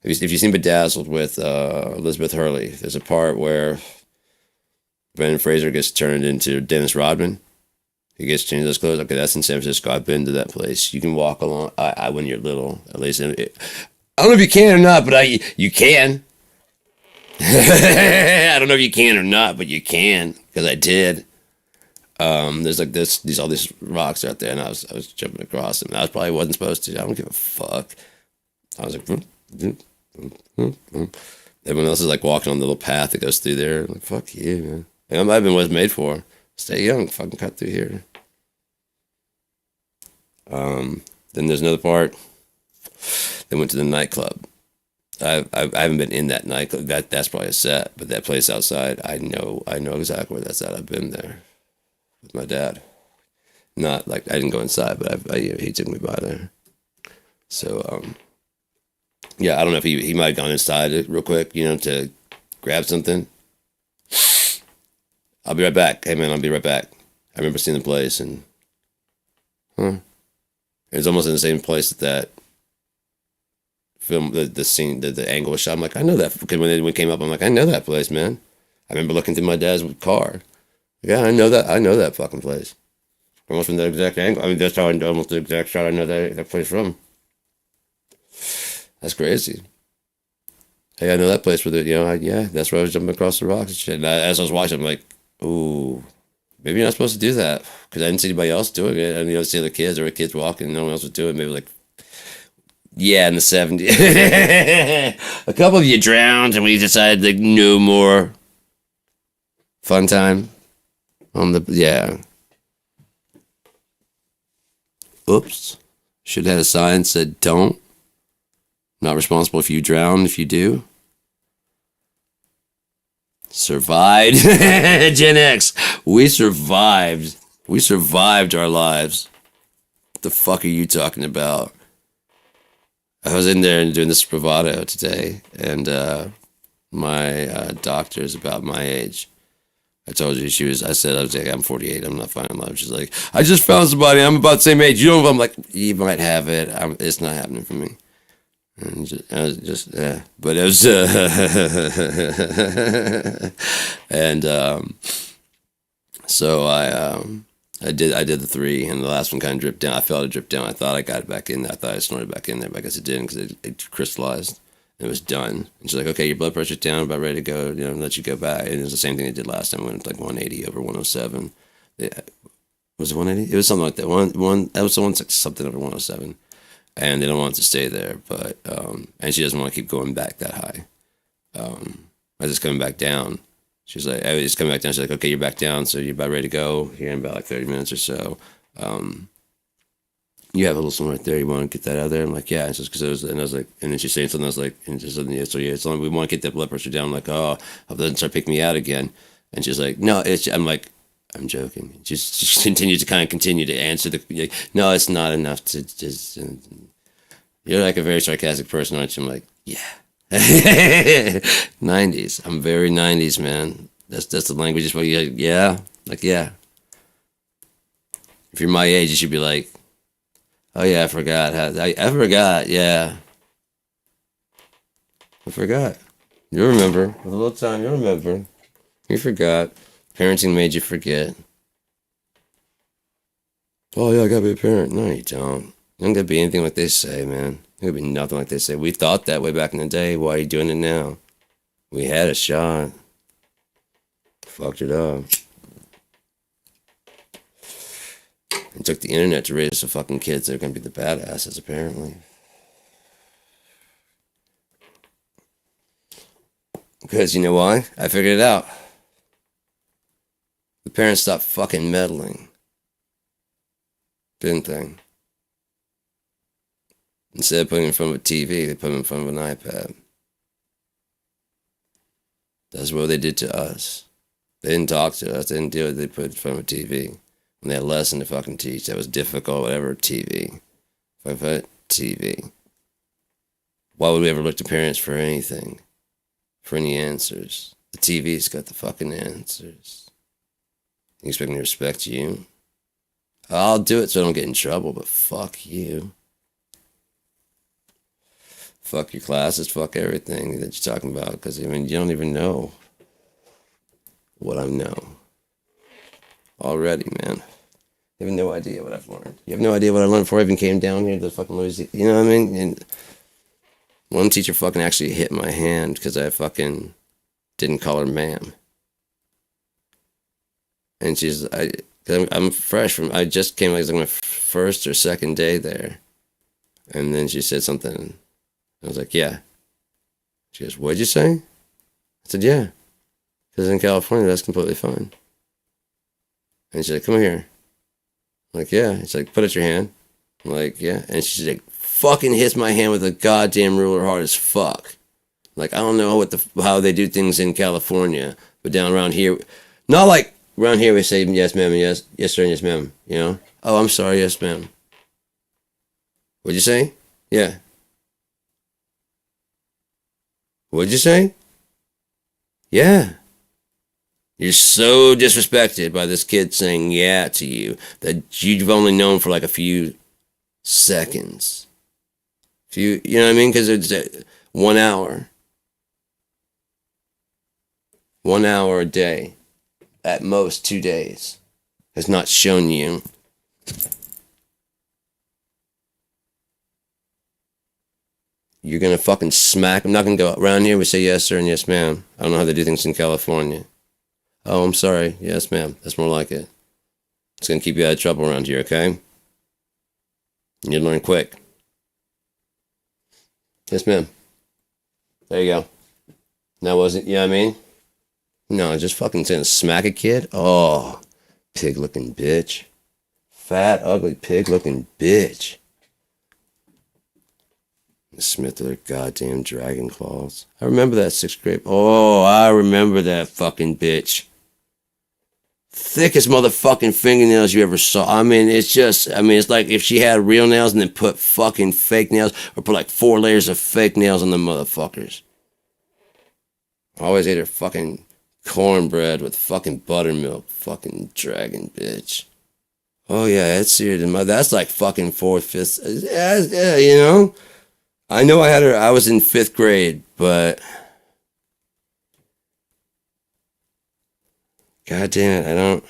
If you've seen Bedazzled with Elizabeth Hurley, there's a part where Brendan Fraser gets turned into Dennis Rodman. He gets changed those clothes. Okay, that's in San Francisco. I've been to that place. You can walk along. When you're little, at least. I don't know if you can or not, but you can. I don't know if you can or not, but you can because I did. There's like these all these rocks out there, and I was jumping across them. I was probably wasn't supposed to. I don't give a fuck. I was like, everyone else is like walking on the little path that goes through there. I'm like, fuck you, man. That might have been what it's made for. Stay young, fucking cut through here. Then there's another part. They went to the nightclub. I haven't been in that nightclub. That's probably a set, but that place outside, I know exactly where that's at. I've been there with my dad. Not like I didn't go inside, but he took me by there. So yeah, I don't know if he might have gone inside real quick, to grab something. I'll be right back. Hey man, I'll be right back. I remember seeing the place and it was almost in the same place that film, the scene, the angle was shot. I'm like, I know that, because when it came up, I'm like, I know that place, man. I remember looking through my dad's car. Yeah, I know that fucking place. Almost from the exact angle. I mean, that's how I know, almost the exact shot I know that place from. That's crazy. Hey, I know that place where yeah, that's where I was jumping across the rocks and shit. And as I was watching, I'm like, ooh, maybe you're not supposed to do that, because I didn't see anybody else doing it. I didn't see other kids, or kids walking, no one else was doing it. Maybe like, yeah, in the 70s. A couple of you drowned, and we decided like no more. Fun time on the, yeah. Oops. Should have had a sign that said don't. Not responsible if you drown, if you do. Survived. Gen X. We survived. We survived our lives. What the fuck are you talking about? I was in there and doing this Spravato today, and my doctor is about my age. I told you I said, I was like, I'm 48, I'm not finding love. She's like, I just found somebody, I'm about the same age. You don't know, I'm like, you might have it. It's not happening for me. And I was just, yeah. But it was, and so I did the 3, and the last one kind of dripped down. I felt it drip down. I thought I got it back in there. I thought I snorted back in there, but I guess it didn't, because it crystallized. It was done. And she's like, okay, your blood pressure's down, about ready to go, let you go back. And it was the same thing it did last time, when it was like 180 over 107. Yeah. Was it 180? It was something like that. That was something over 107. And they don't want it to stay there, but, and she doesn't want to keep going back that high. I was just coming back down. She's like, I was just coming back down. She's like, okay, you're back down, so you're about ready to go here in about like 30 minutes or so. You have a little something right there. You want to get that out of there? I'm like, yeah. It's just because and I was like, and then she's saying something. I was like, and just yeah, so yeah, it's only, we want to get that blood pressure down. I'm like, oh, I'll then start picking me out again. And she's like, no, I'm like, I'm joking. Just continue to answer like, no, it's not enough to just. You're like a very sarcastic person, aren't you? I'm like, yeah. 90s. I'm very 90s, man. That's the language. Is what you like, yeah, like yeah. If you're my age, you should be like, oh yeah, I forgot. I forgot. Yeah, I forgot. You remember. With a little time, you remember. You forgot. Parenting made you forget. Oh yeah, I gotta be a parent. No, you don't. You don't gotta be anything like they say, man. You gotta be nothing like they say. We thought that way back in the day. Why are you doing it now? We had a shot. Fucked it up. It took the internet to raise the fucking kids that are gonna be the badasses, apparently. Because you know why? I figured it out. The parents stopped fucking meddling. Didn't they? Instead of putting them in front of a TV, they put them in front of an iPad. That's what they did to us. They didn't talk to us. They didn't do it. They put it in front of a TV. When they had a lesson to fucking teach, that was difficult, whatever, TV. TV. Why would we ever look to parents for anything? For any answers? The TV's got the fucking answers. You expect me to respect you? I'll do it so I don't get in trouble, but fuck you. Fuck your classes, fuck everything that you're talking about, because, I mean, you don't even know what I know already, man. You have no idea what I've learned. You have no idea what I learned before I even came down here to fucking Louisiana. You know what I mean? And one teacher fucking actually hit my hand because I fucking didn't call her ma'am. And because Cause I'm fresh from. I just came like my first or second day there, and then she said something. I was like, yeah. She goes, what'd you say? I said, yeah. Because in California, that's completely fine. And she's like, come here. I'm like, yeah. She's like, put out your hand. I'm like, yeah. And she's like, fucking hits my hand with a goddamn ruler hard as fuck. Like, I don't know how they do things in California, but down around here, not like around here we say yes ma'am and yes sir and yes ma'am, you know? Oh, I'm sorry, yes ma'am. What'd you say? Yeah. What'd you say? Yeah. You're so disrespected by this kid saying yeah to you that you've only known for like a few seconds. You know what I mean? Because it's 1 hour. 1 hour a day. At most 2 days. Has not shown you. You're gonna fucking smack. I'm not gonna go around here. We say yes sir and yes ma'am. I don't know how they do things in California. Oh, I'm sorry. Yes ma'am. That's more like it. It's gonna keep you out of trouble around here, okay? You learn quick. Yes ma'am. There you go. That wasn't, you know what I mean? No, just fucking saying smack a kid? Oh, pig looking bitch. Fat, ugly, pig looking bitch. Smith of their goddamn dragon claws. I remember that 6th grade. Oh, I remember that fucking bitch. Thickest motherfucking fingernails you ever saw. I mean, it's like if she had real nails and then put fucking fake nails or put like 4 layers of fake nails on the motherfuckers. I always ate her fucking cornbread with fucking buttermilk. Fucking dragon bitch. Oh yeah, that's like fucking 4th, 5th. Yeah, you know? I know I was in 5th grade, but God damn it,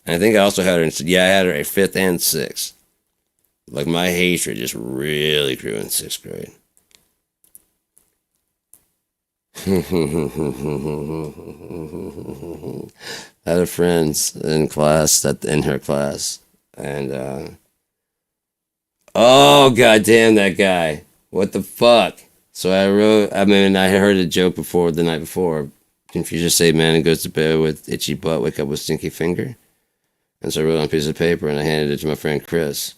I think I also had her I had her at 5th and 6th. Like my hatred just really grew in 6th grade. I had friends in class in her class, and oh goddamn that guy! What the fuck? So I heard a joke before the night before. Confucius say man goes to bed with itchy butt, wake up with stinky finger. And so I wrote on a piece of paper and I handed it to my friend Chris.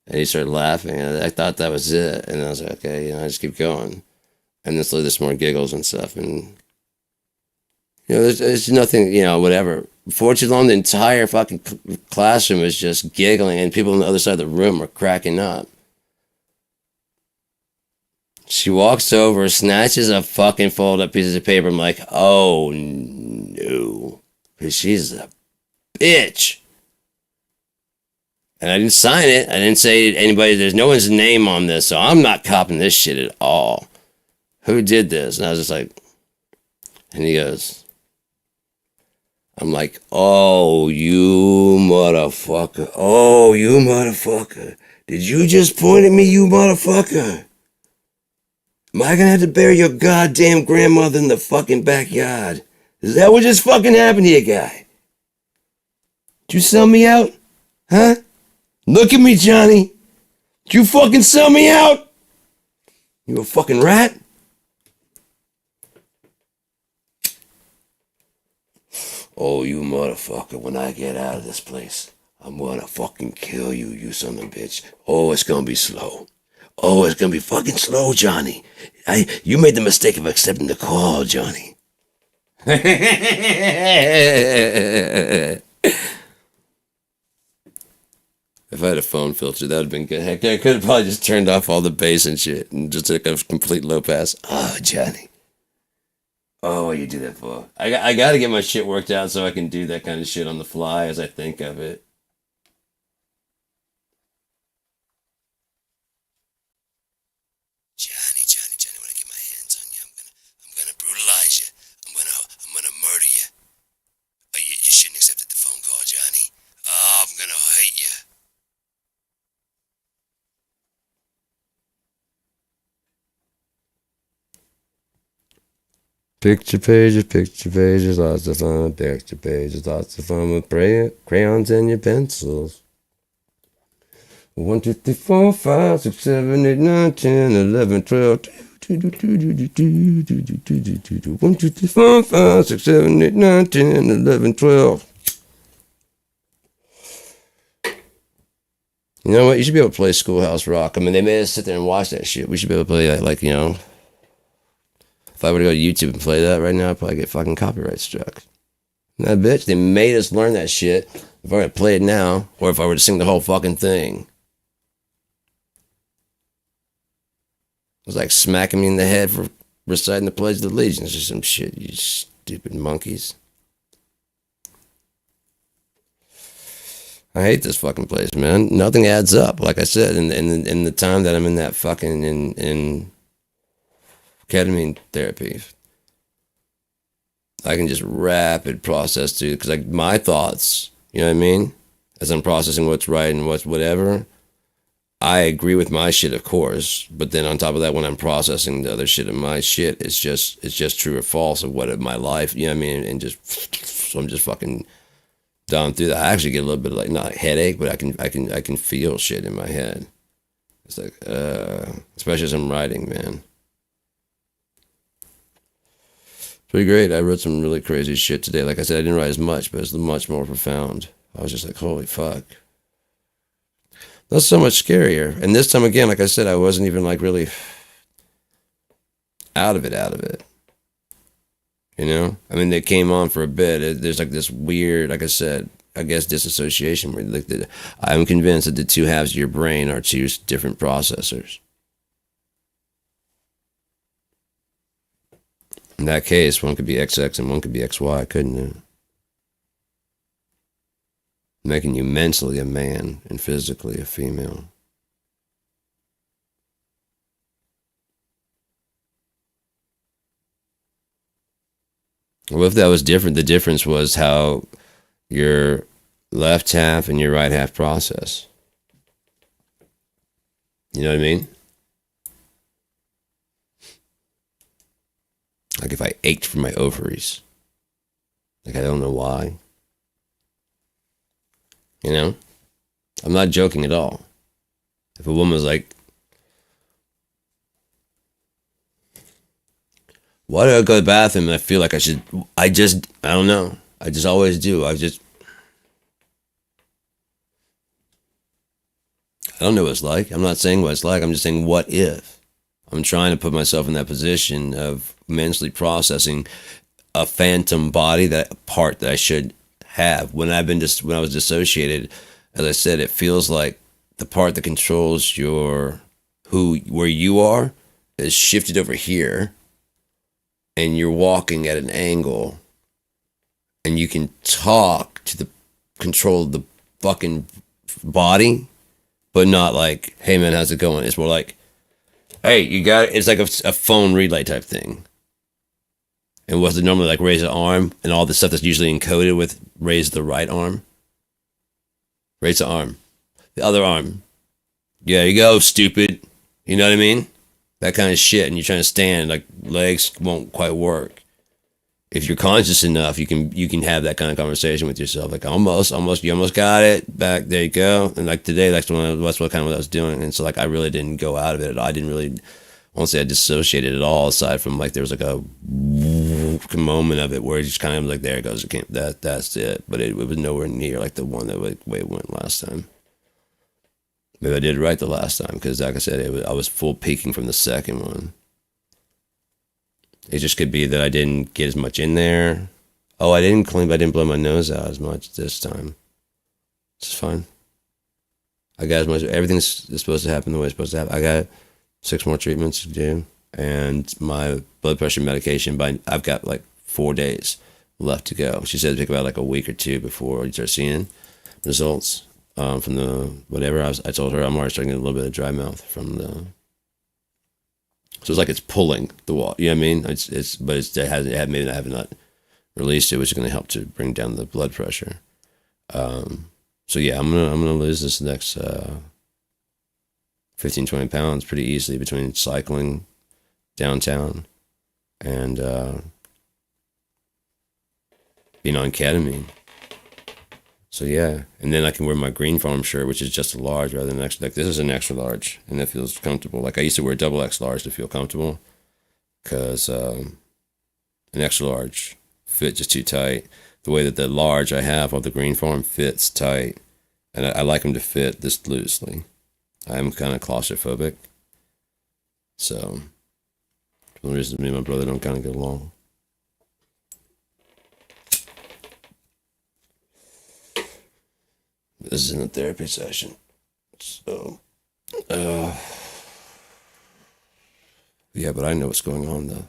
And he started laughing. And I thought that was it. And I was like, okay, I just keep going. And then slowly there's more giggles and stuff. And, there's nothing, whatever. Before too long, the entire fucking classroom was just giggling and people on the other side of the room were cracking up. She walks over, snatches a fucking folded up piece of paper. I'm like, oh no. Because she's a bitch. And I didn't sign it. I didn't say to anybody, there's no one's name on this, so I'm not copping this shit at all. Who did this? And I was just like, and he goes, I'm like, oh, you motherfucker. Oh, you motherfucker. Did you just point at me, you motherfucker? Am I gonna have to bury your goddamn grandmother in the fucking backyard? Is that what just fucking happened to you, guy? Did you sell me out? Huh? Look at me, Johnny. Did you fucking sell me out? You a fucking rat? Oh, you motherfucker, when I get out of this place, I'm gonna fucking kill you, you son of a bitch. Oh, it's gonna be slow. Oh, it's gonna be fucking slow, Johnny. You made the mistake of accepting the call, Johnny. If I had a phone filter, that would have been good. Heck, I could have probably just turned off all the bass and shit and just took a complete low pass. Oh, Johnny. Oh, what you do that for? I got to get my shit worked out so I can do that kind of shit on the fly as I think of it. Johnny, when I get my hands on you, I'm gonna brutalize you. I'm gonna murder you. Oh, you shouldn't have accepted the phone call, Johnny. Oh, I'm gonna hate you. Picture pages, lots of fun. Picture pages, lots of fun with crayons and your pencils. 1, 2, 3, 4, 5, 6, 7, 8, 9, 10, 11, 12. 1, 2, 3, 4, 5, 6, 7, 8, 9, 10, 11, 12. You know what? You should be able to play Schoolhouse Rock. I mean, they made us sit there and watch that shit. We should be able to play that, like, you know. If I were to go to YouTube and play that right now, I'd probably get fucking copyright struck. That bitch, they made us learn that shit. If I were to play it now, or if I were to sing the whole fucking thing. It was like smacking me in the head for reciting the Pledge of Allegiance or some shit, you stupid monkeys. I hate this fucking place, man. Nothing adds up. Like I said, in the time that I'm in that fucking in ketamine therapy, I can just rapid process through, because like my thoughts, you know what I mean, as I'm processing what's right and what's whatever, I agree with my shit, of course, but then on top of that, when I'm processing the other shit of my shit, it's just true or false of what of my life, you know what I mean, and just so I'm just fucking down through that. I actually get a little bit of like, not a headache, but I can feel shit in my head. It's like especially as I'm writing, man. Pretty great. I wrote some really crazy shit today. Like I said, I didn't write as much, but it's much more profound. I was just like, holy fuck. That's so much scarier. And this time again, like I said, I wasn't even like really out of it. You know? I mean, they came on for a bit. There's like this weird, like I said, I guess disassociation where like I'm convinced that the two halves of your brain are two different processors. In that case, one could be XX and one could be XY, couldn't it? Making you mentally a man and physically a female. Well, if that was different, the difference was how your left half and your right half process. You know what I mean? Like if I ached for my ovaries. Like I don't know why. You know? I'm not joking at all. If a woman was like, why do I go to the bathroom and I feel like I don't know. I just always do. I don't know what it's like. I'm not saying what it's like. I'm just saying, what if? I'm trying to put myself in that position of mentally processing a phantom body, that part that I should have. When I was dissociated, as I said, it feels like the part that controls where you are is shifted over here, and you're walking at an angle, and you can talk to the control of the fucking body, but not like, hey man, how's it going? It's more like, hey, you got it. It's like a phone relay type thing. And was it normally like raise the arm and all the stuff that's usually encoded with raise the right arm? Raise the arm. The other arm. Yeah, you go, stupid. You know what I mean? That kind of shit. And you're trying to stand, like legs won't quite work. If you're conscious enough, you can have that kind of conversation with yourself. Like you almost got it. Back, there you go. And like today, that's what kind of what I was doing. And so like I really didn't go out of it. I didn't really, I won't say I dissociated at all, aside from like there was like a moment of it where it just kind of like, there it goes, that's it. But it was nowhere near like the one that way it went last time. Maybe I did it right the last time, because like I said, I was full peaking from the second one. It just could be that I didn't get as much in there. Oh, I didn't blow my nose out as much this time. It's fine. I got as much, everything's supposed to happen the way it's supposed to happen. I got 6 more treatments to do, and my blood pressure medication, I've got like 4 days left to go. She said it took about like a week or 2 before you start seeing results from the whatever. I told her I'm already starting to get a little bit of dry mouth from the. So it's like it's pulling the wall. You know what I mean? Maybe I have not released it, which is going to help to bring down the blood pressure. So yeah, I'm gonna lose this next 15, 20 pounds pretty easily between cycling downtown and being on ketamine. So yeah, and then I can wear my Green Farm shirt, which is just a large rather than extra. Like this is an extra large, and it feels comfortable. Like I used to wear double X large to feel comfortable, because an extra large fit just too tight. The way that the large I have of the Green Farm fits tight, and I like them to fit this loosely. I'm kind of claustrophobic, so one reason me and my brother don't kind of get along. This isn't a therapy session, so yeah, but I know what's going on though.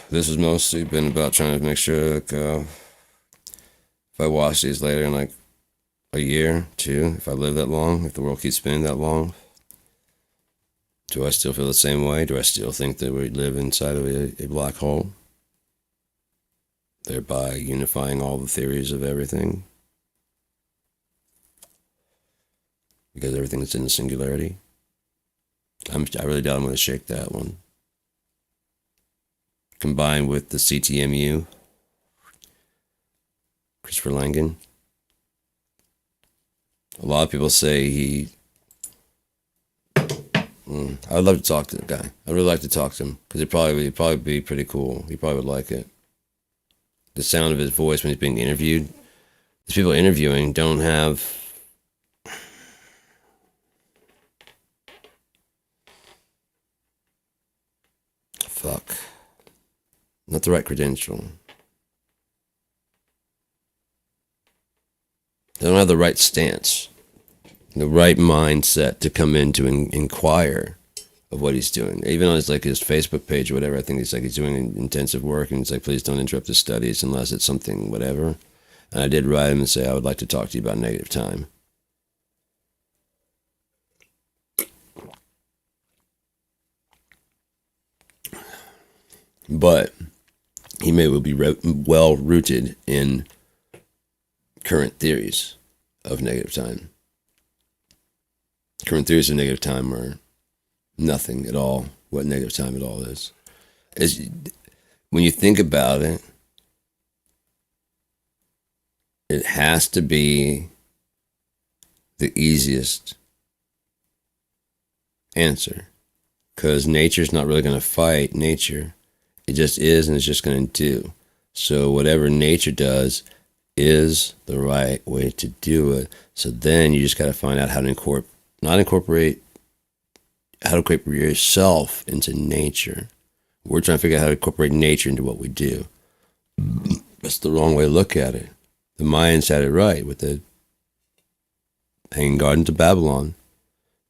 This has mostly been about trying to make sure, like, if I watch these later in like a year, two, if I live that long, if the world keeps spinning that long, do I still feel the same way? Do I still think that we live inside of a black hole, thereby unifying all the theories of everything? Because everything is in the singularity? I really doubt I'm going to shake that one. Combined with the CTMU, Christopher Langan. A lot of people say he. I would love to talk to the guy. I'd really like to talk to him because he'd probably be pretty cool. He probably would like it. The sound of his voice when he's being interviewed. These people interviewing don't have. Fuck. Not the right credential. They don't have the right stance, the right mindset to come in to inquire of what he's doing. Even on his Facebook page or whatever, I think he's doing intensive work, and it's like, please don't interrupt his studies unless it's something whatever. And I did write him and say I would like to talk to you about negative time. But he may well be well rooted in current theories of negative time. Current theories of negative time are nothing at all what negative time at all is. When you think about it, it has to be the easiest answer, because nature's not really going to fight nature. It just is, and it's just going to do. So whatever nature does is the right way to do it. So then you just got to find out how to incorporate yourself into nature. We're trying to figure out how to incorporate nature into what we do. That's the wrong way to look at it. The Mayans had it right with the Hanging Gardens of Babylon.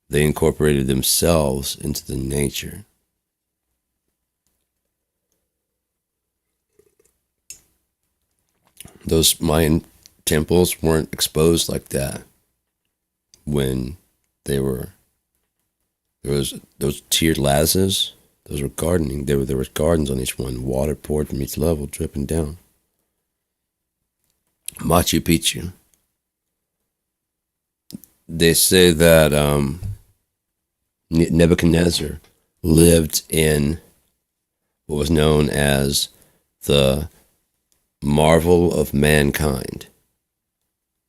They incorporated themselves into the nature. Those Mayan temples weren't exposed like that when there was those tiered lattices. Those were gardening. There was gardens on each one. Water poured from each level, dripping down. Machu Picchu. They say that Nebuchadnezzar lived in what was known as the marvel of mankind.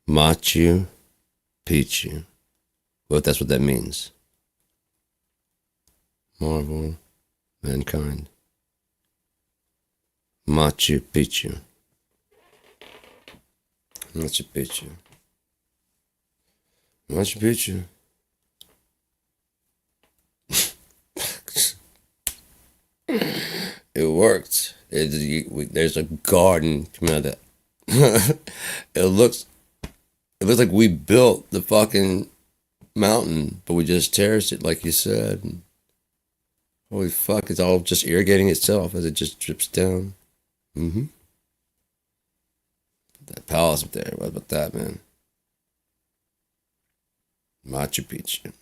Machu Picchu. Well, that's what that means. Marvel, mankind. Machu Picchu. Machu Picchu. Machu Picchu. It worked. There's a garden coming out of that. It looks like we built the fucking mountain, but we just terraced it, like you said. Holy fuck! It's all just irrigating itself as it just drips down. That palace up there. What about that, man? Machu Picchu.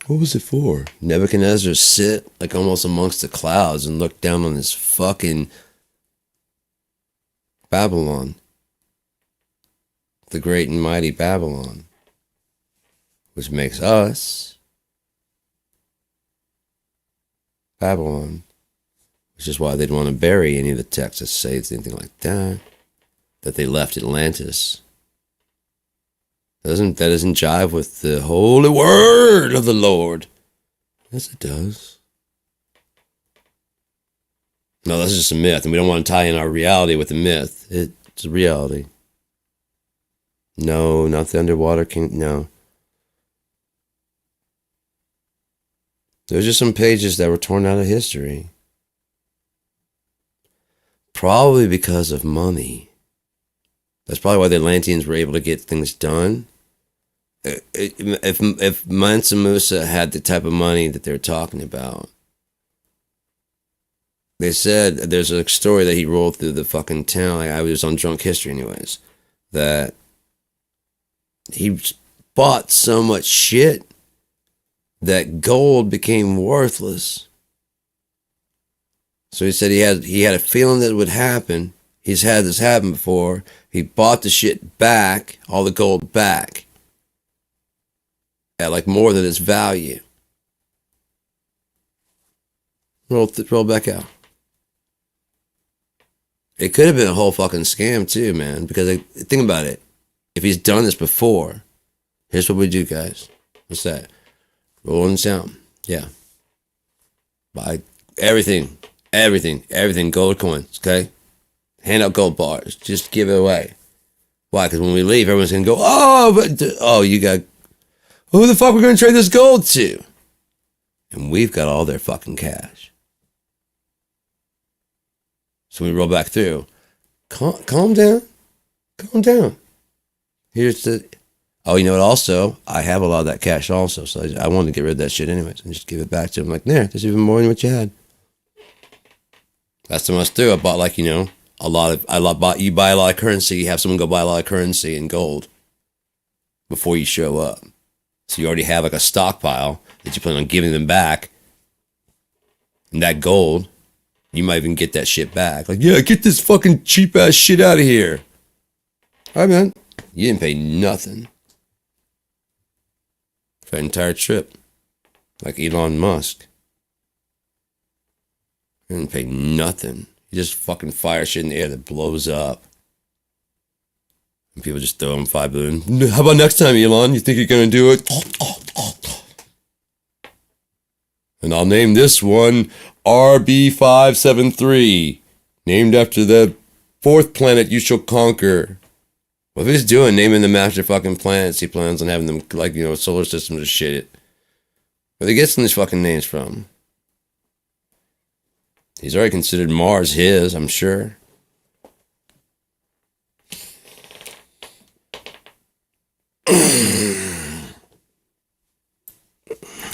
What was it for? Nebuchadnezzar sit like almost amongst the clouds and look down on this fucking Babylon. The great and mighty Babylon. which makes us Babylon, which is why they'd want to bury any of the texts that say anything like that they left Atlantis. That doesn't jive with the holy word of the Lord. Yes, it does. No, that's just a myth, and we don't want to tie in our reality with the myth. It's a reality. No, not the underwater king. No. There's just some pages that were torn out of history. Probably because of money. That's probably why the Atlanteans were able to get things done. If Mansa Musa had the type of money that they're talking about, they said there's a story that he rolled through the fucking town. I was on Drunk History, anyways. That he bought so much shit that gold became worthless. So he said he had a feeling that it would happen. He's had this happen before. He bought the shit back, all the gold back, at like more than its value. Roll back out. It could have been a whole fucking scam too, man. Because think about it. If he's done this before, here's what we do, guys. What's that? Rolling sound. Yeah. Buy everything, gold coins, okay? Hand out gold bars. Just give it away. Why? Because when we leave, everyone's going to go, you got, who the fuck are we going to trade this gold to? And we've got all their fucking cash. So we roll back through. Calm down. Calm down. Here's the, you know what, also, I have a lot of that cash also, so I wanted to get rid of that shit anyways and just give it back to him. Like, there's even more than what you had. That's the most do. I bought you buy a lot of currency, you have someone go buy a lot of currency in gold before you show up. So you already have like a stockpile that you plan on giving them back. And that gold, you might even get that shit back. Like, yeah, get this fucking cheap ass shit out of here. All right, man. You didn't pay nothing for that entire trip. Like Elon Musk. You didn't pay nothing. You just fucking fire shit in the air that blows up. And people just throw him $5 billion. How about next time, Elon? You think you're going to do it? And I'll name this one RB573. Named after the fourth planet you shall conquer. What he's doing, naming them after fucking planets, he plans on having them, solar systems or shit. Where he gets these fucking names from? He's already considered Mars his, I'm sure.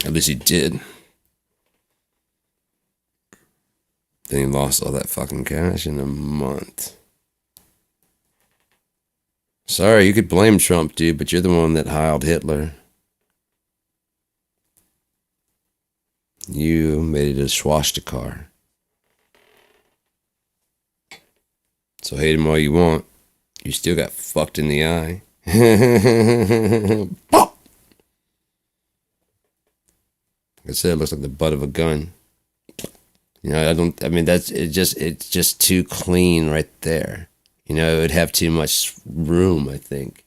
At least he did. Then he lost all that fucking cash in a month. Sorry, you could blame Trump, dude, but you're the one that hired Hitler. You made it a swastika. So hate him all you want. You still got fucked in the eye. Like I said, it looks like the butt of a gun. It's just too clean right there. It would have too much room, I think.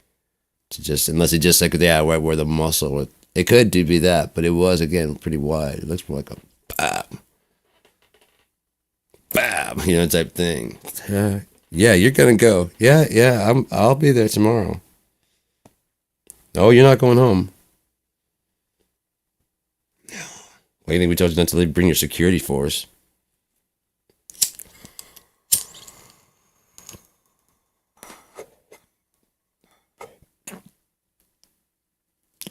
Unless it just right where the muscle would. It could be that, but it was, again, pretty wide. It looks more like a bam, type thing. Yeah, you're gonna go. Yeah, I'll be there tomorrow. Oh, you're not going home. No. What do you think we told you not to bring your security force?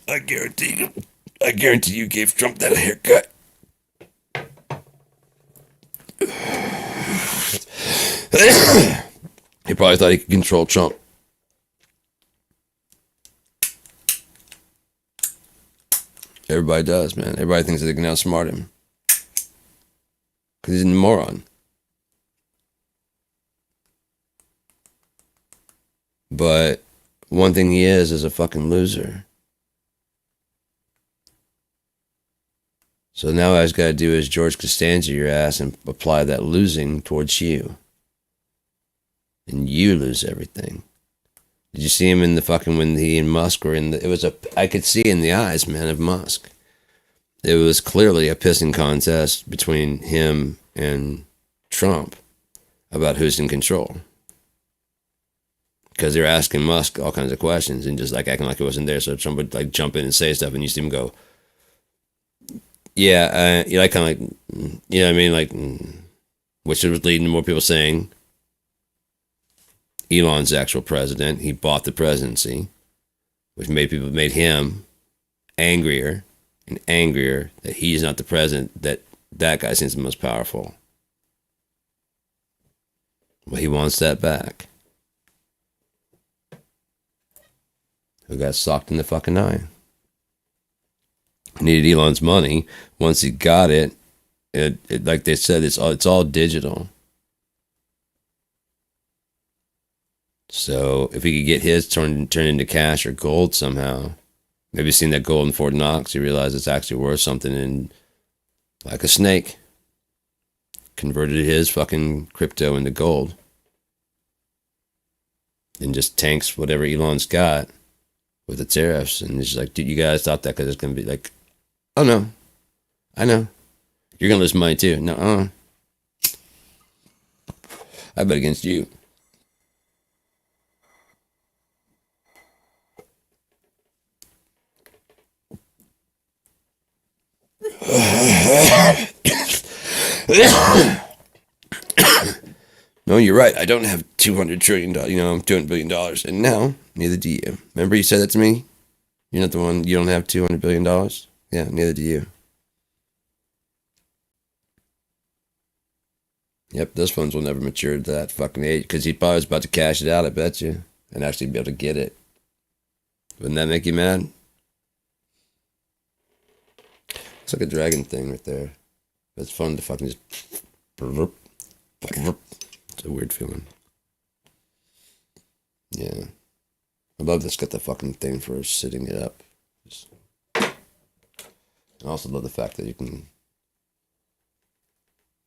I guarantee you gave Trump that haircut. He probably thought he could control Trump. Everybody does, man. Everybody thinks that they can outsmart him. Because he's a moron. But one thing he is a fucking loser. So now what I got to do is George Costanza your ass and apply that losing towards you. And you lose everything. Did you see him in the fucking, when he and Musk were in the, it was a, I could see in the eyes, man, of Musk. It was clearly a pissing contest between him and Trump about who's in control. Because they're asking Musk all kinds of questions and just like acting like it wasn't there. So Trump would like jump in and say stuff and you see him go, yeah, you like kind of like, you know what I mean? Like, which was leading to more people saying Elon's actual president. He bought the presidency, which made him angrier and angrier that he's not the president, that guy seems the most powerful. Well, he wants that back. Who got socked in the fucking eye. Needed Elon's money. Once he got it, it like they said, it's all digital. So if he could get his turned into cash or gold somehow, maybe seeing that gold in Fort Knox, he realized it's actually worth something, and like a snake, converted his fucking crypto into gold and just tanks whatever Elon's got with the tariffs. And it's like, dude, you guys thought that because it's going to be like, oh no, I know. You're going to lose money too. No, I bet against you. No, you're right. I don't have $200 trillion. You know, I'm $200 billion. And now, neither do you. Remember you said that to me? You're not the one, you don't have $200 billion? Yeah, neither do you. Yep, those funds will never mature to that fucking age, because he probably was about to cash it out, I bet you, and actually be able to get it. Wouldn't that make you mad? It's like a dragon thing right there. It's fun to fucking just... It's a weird feeling. Yeah. I love this. Got the fucking thing for sitting it up. I also love the fact that you can...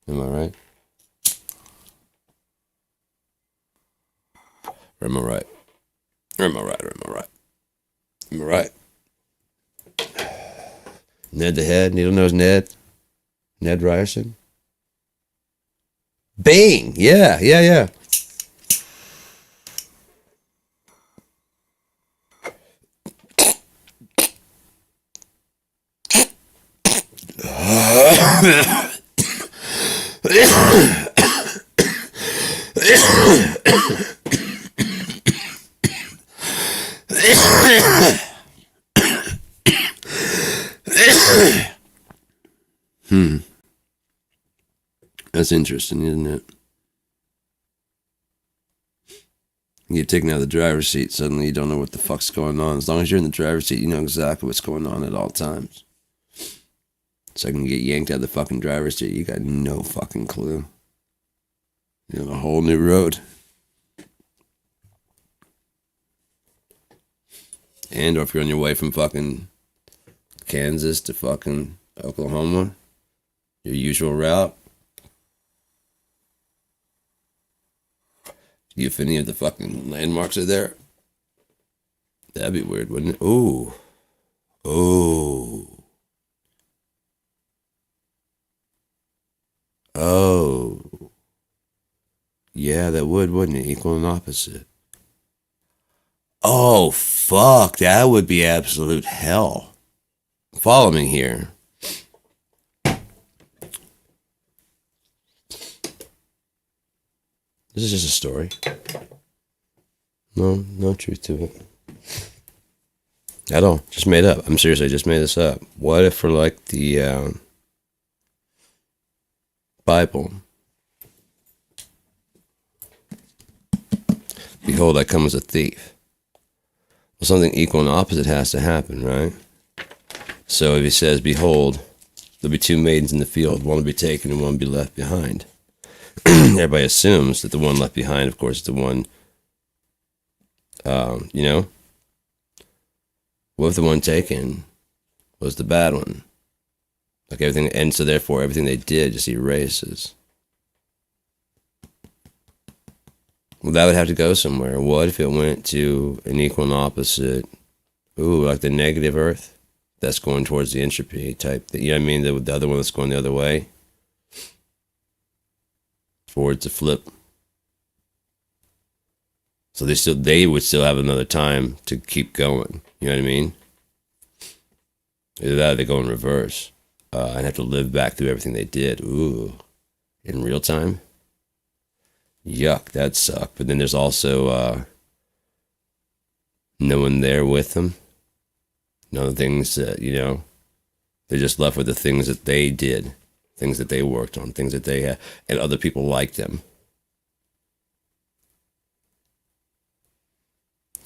Am I right? Or am I right? Or am I right? Or am I right? Am I right? Ned the Head, Needle Nose Ned. Ned Ryerson. Bing! Yeah. That's interesting, isn't it? You get taken out of the driver's seat, suddenly you don't know what the fuck's going on. As long as you're in the driver's seat, you know exactly what's going on at all times. So I can get yanked out of the fucking driver's seat, you got no fucking clue. You're on a whole new road. And or if you're on your way from fucking Kansas to fucking Oklahoma, your usual route, if any of the fucking landmarks are there, that'd be weird, wouldn't it? Ooh. Yeah, that would, wouldn't it? Equal and opposite. Oh, fuck. That would be absolute hell. Follow me here. This is just a story. No truth to it. At all. Just made up. I'm serious, I just made this up. What if for like the Bible? Behold, I come as a thief. Well, something equal and opposite has to happen, right? So if he says, behold, there'll be two maidens in the field, one will be taken and one will be left behind. Everybody assumes that the one left behind, of course, is the one, you know? What if the one taken was the bad one? Like everything, and so therefore everything they did just erases. Well, that would have to go somewhere. What if it went to an equal and opposite? Ooh, like the negative Earth, that's going towards the entropy type. You know what I mean? The other one that's going the other way. Forward to flip. So they would still have another time to keep going. You know what I mean? Either that or they go in reverse. And have to live back through everything they did. Ooh. In real time? Yuck, that sucked. But then there's also no one there with them. None of the things that, they're just left with the things that they did, things that they worked on, things that they had, and other people like them.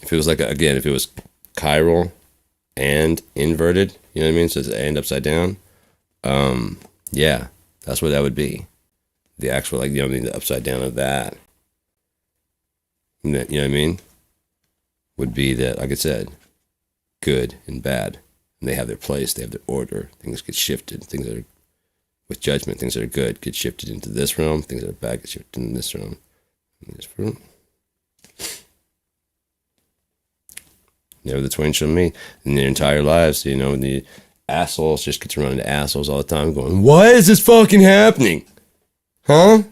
If it was if it was chiral and inverted, you know what I mean? So it's and upside down. Yeah, that's what that would be. The actual, the upside down of that. And that, you know what I mean? Would be that, like I said, good and bad. And they have their place, they have their order. Things get shifted. Things that are, with judgment, things that are good get shifted into this realm. Things that are bad get shifted into this realm. Never the twain shall meet in their entire lives. The assholes just get to run into assholes all the time going, why is this fucking happening? Huh?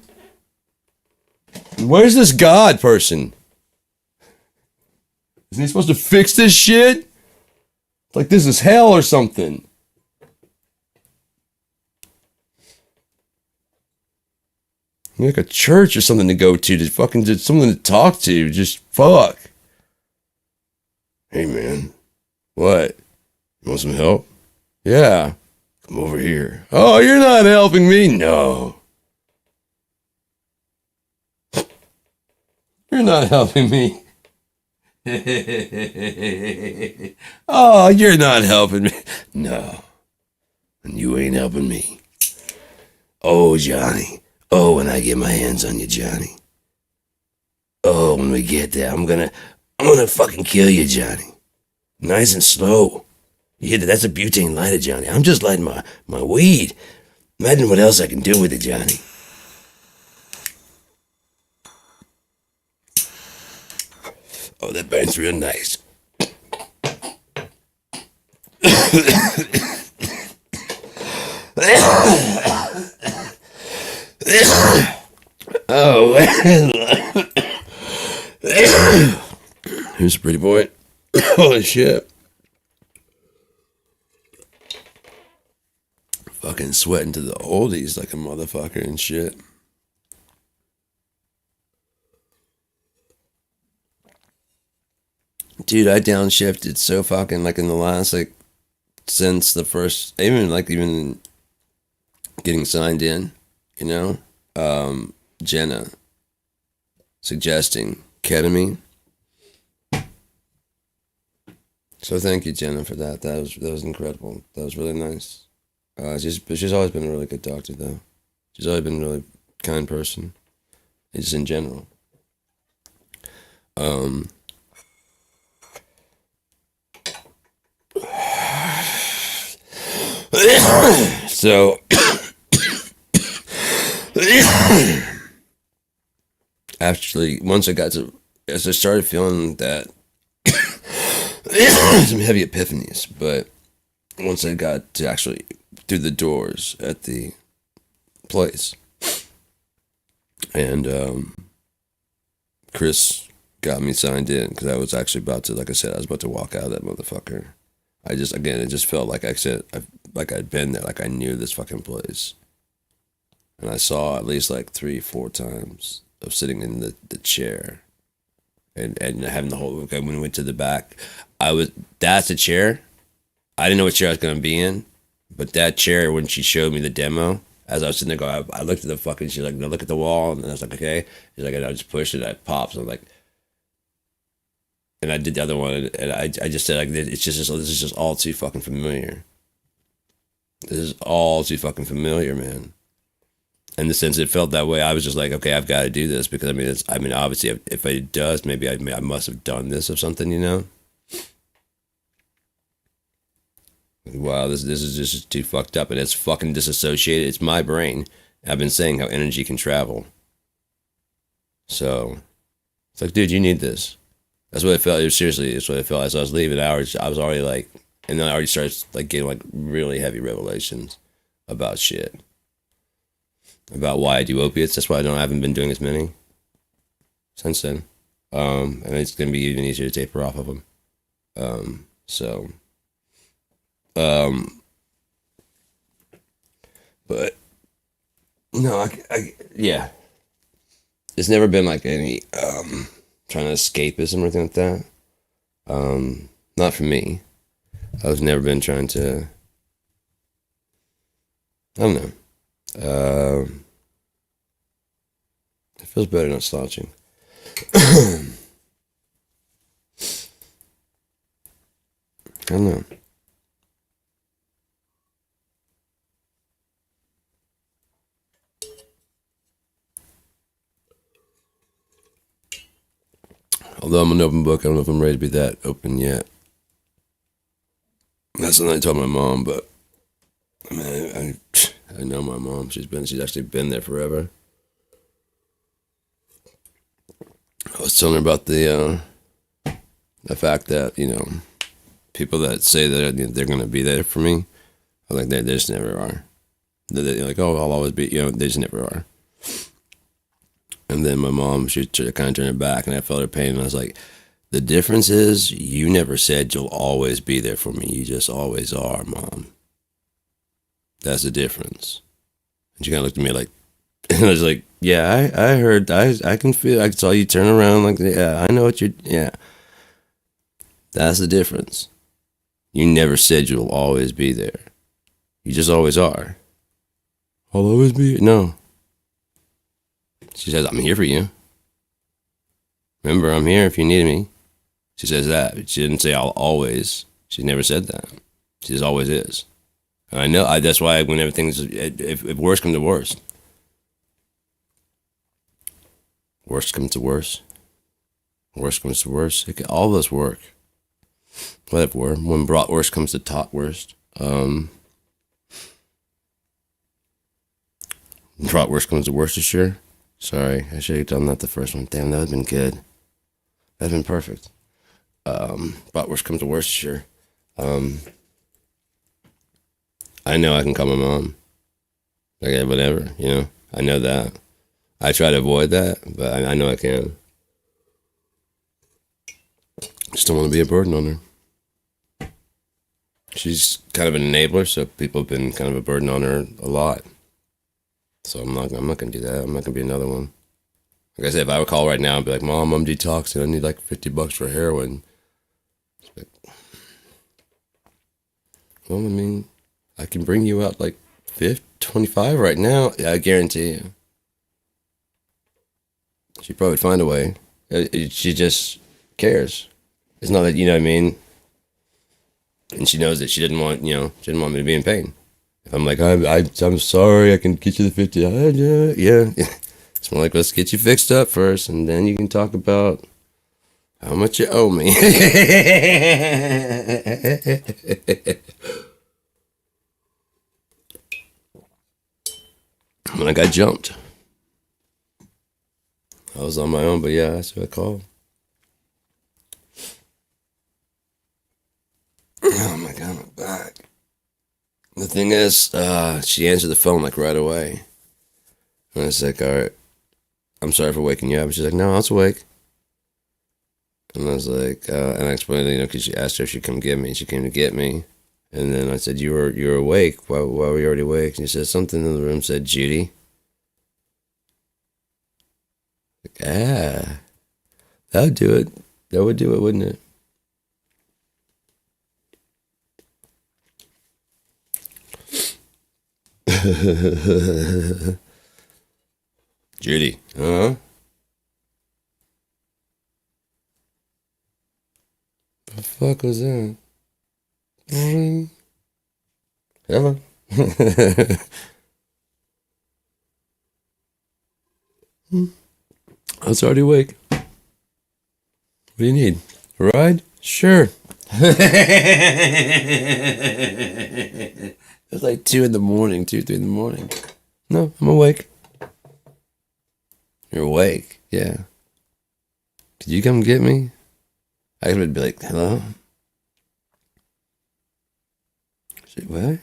Where's this God person? Isn't he supposed to fix this shit? It's like this is hell or something. You like a church or something to go to fucking just something to talk to. Just fuck. Hey man, what? You want some help? Yeah. Come over here. Oh, you're not helping me? No. You're not helping me. Oh, you're not helping me. No. And you ain't helping me. Oh, Johnny. Oh, when I get my hands on you, Johnny. Oh, when we get there, I'm gonna fucking kill you, Johnny. Nice and slow. You hear that? That's a butane lighter, Johnny. I'm just lighting my weed. Imagine what else I can do with it, Johnny. Oh, that burns real nice. Oh. Who's a pretty boy? Holy shit. Fucking sweating to the oldies like a motherfucker and shit. Dude, I downshifted so fucking in the last since the first even getting signed in, Jenna suggesting ketamine. So thank you, Jenna, for that. That was incredible. That was really nice. She's always been a really good doctor, though. She's always been a really kind person, just in general. So actually, as I started feeling that some heavy epiphanies, but once I got to actually through the doors at the place, and Chris got me signed in because I was actually about to, like I said, I was about to walk out of that motherfucker. It just felt like I said, like I'd been there, like I knew this fucking place. And I saw at least 3-4 times of sitting in the chair and having the whole, when we went to the back, that's a chair. I didn't know what chair I was going to be in, but that chair, when she showed me the demo, as I was sitting there I looked at the fucking, she's like, no, look at the wall. And I was like, okay. She's like, and I just pushed it, I popped. So I'm like, and I did the other one, and I just said, this is just all too fucking familiar. This is all too fucking familiar, man. In the sense it felt that way, I was just like, okay, I've got to do this because obviously, if it does, maybe I must have done this or something, Wow, this is just too fucked up, and it's fucking disassociated. It's my brain. I've been saying how energy can travel. So it's like, dude, you need this. That's what I felt. It was, seriously, it's what I felt as I was leaving. I was already like, and then I already started like getting like really heavy revelations about shit, about why I do opiates. That's why I haven't been doing as many since then. And it's gonna be even easier to taper off of them. So, um, but no, yeah, it's never been like any trying to escapism or anything like that. Not for me. I've never been trying to. I don't know. It feels better not slouching. I don't know. Although I'm an open book, I don't know if I'm ready to be that open yet. That's something I told my mom, but I mean, I know my mom. She's actually been there forever. I was telling her about the fact that people that say that they're gonna be there for me, I'm like they just never are. They're like, oh, I'll always be. They just never are. And then my mom, she kind of turned her back, and I felt her pain, and I was like, the difference is you never said you'll always be there for me. You just always are, Mom. That's the difference. And she kind of looked at me like, and I was like, yeah, I heard, I can feel, I saw you turn around like, yeah, I know what you're, yeah. That's the difference. You never said you'll always be there. You just always are. I'll always be, no. She says, I'm here for you. Remember, I'm here if you need me. She says that. She didn't say I'll always. She never said that. She just always is. And I know. That's why when everything's, if worst comes to worst, worst comes to worst, worst comes to worst, all of us work. Whatever. When brought worst comes to top worst. Brought worst comes to Worcestershire. Sorry, I should have done that the first one. Damn, that would have been good. That would have been perfect. Brought worst comes to Worcestershire. I know I can call my mom. Okay, whatever, I know that. I try to avoid that, but I know I can. Just don't want to be a burden on her. She's kind of an enabler, so people have been kind of a burden on her a lot. So I'm not gonna do that. I'm not gonna be another one. Like I said, if I would call right now and be like, Mom, I'm detoxing, I need like $50 for heroin. Like, well, I mean, I can bring you out like 25 right now. Yeah, I guarantee you. She'd probably find a way. She just cares. It's not that, you know what I mean? And she knows that she didn't want me to be in pain. If I'm like, I'm sorry, I can get you the 50. Yeah. It's more like, let's get you fixed up first, and then you can talk about how much you owe me. When I got jumped, I was on my own, but yeah, that's what I called. Oh my God, I'm back. The thing is, she answered the phone like right away. And I was like, all right, I'm sorry for waking you up. And she's like, no, I was awake. And I was like, and I explained, because she asked her if she'd come get me. She came to get me. And then I said, you were awake. Why were you already awake? And she said, something in the room said, Judy. Like, that would do it. That would do it, wouldn't it? Judy. Uh-huh. The fuck was that? Hello. I was already awake. What do you need? A ride? Sure. It's like 2 in the morning, 2, 3 in the morning. No, I'm awake. You're awake? Yeah. Could you come get me? I would be like, hello? Say, what?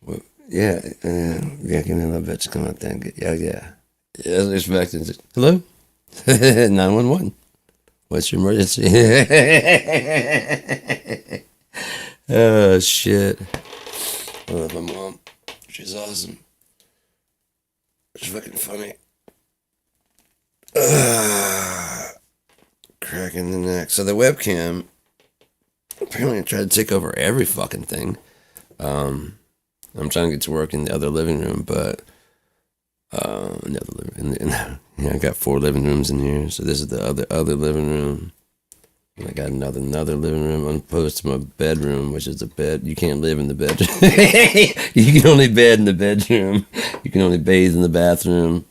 What? Yeah, yeah, give me a little bit to come out there and get, yeah. Yeah, I was expecting, hello? 911. What's your emergency? Oh, shit. I love my mom. She's awesome. She's fucking funny. Cracking the neck. So the webcam apparently tried to take over every fucking thing. I'm trying to get to work in the other living room, but I got 4 living rooms in here. So this is the other living room. And I got another living room opposed to my bedroom, which is the bed. You can't live in the bedroom. You can only bed in the bedroom. You can only bathe in the bathroom.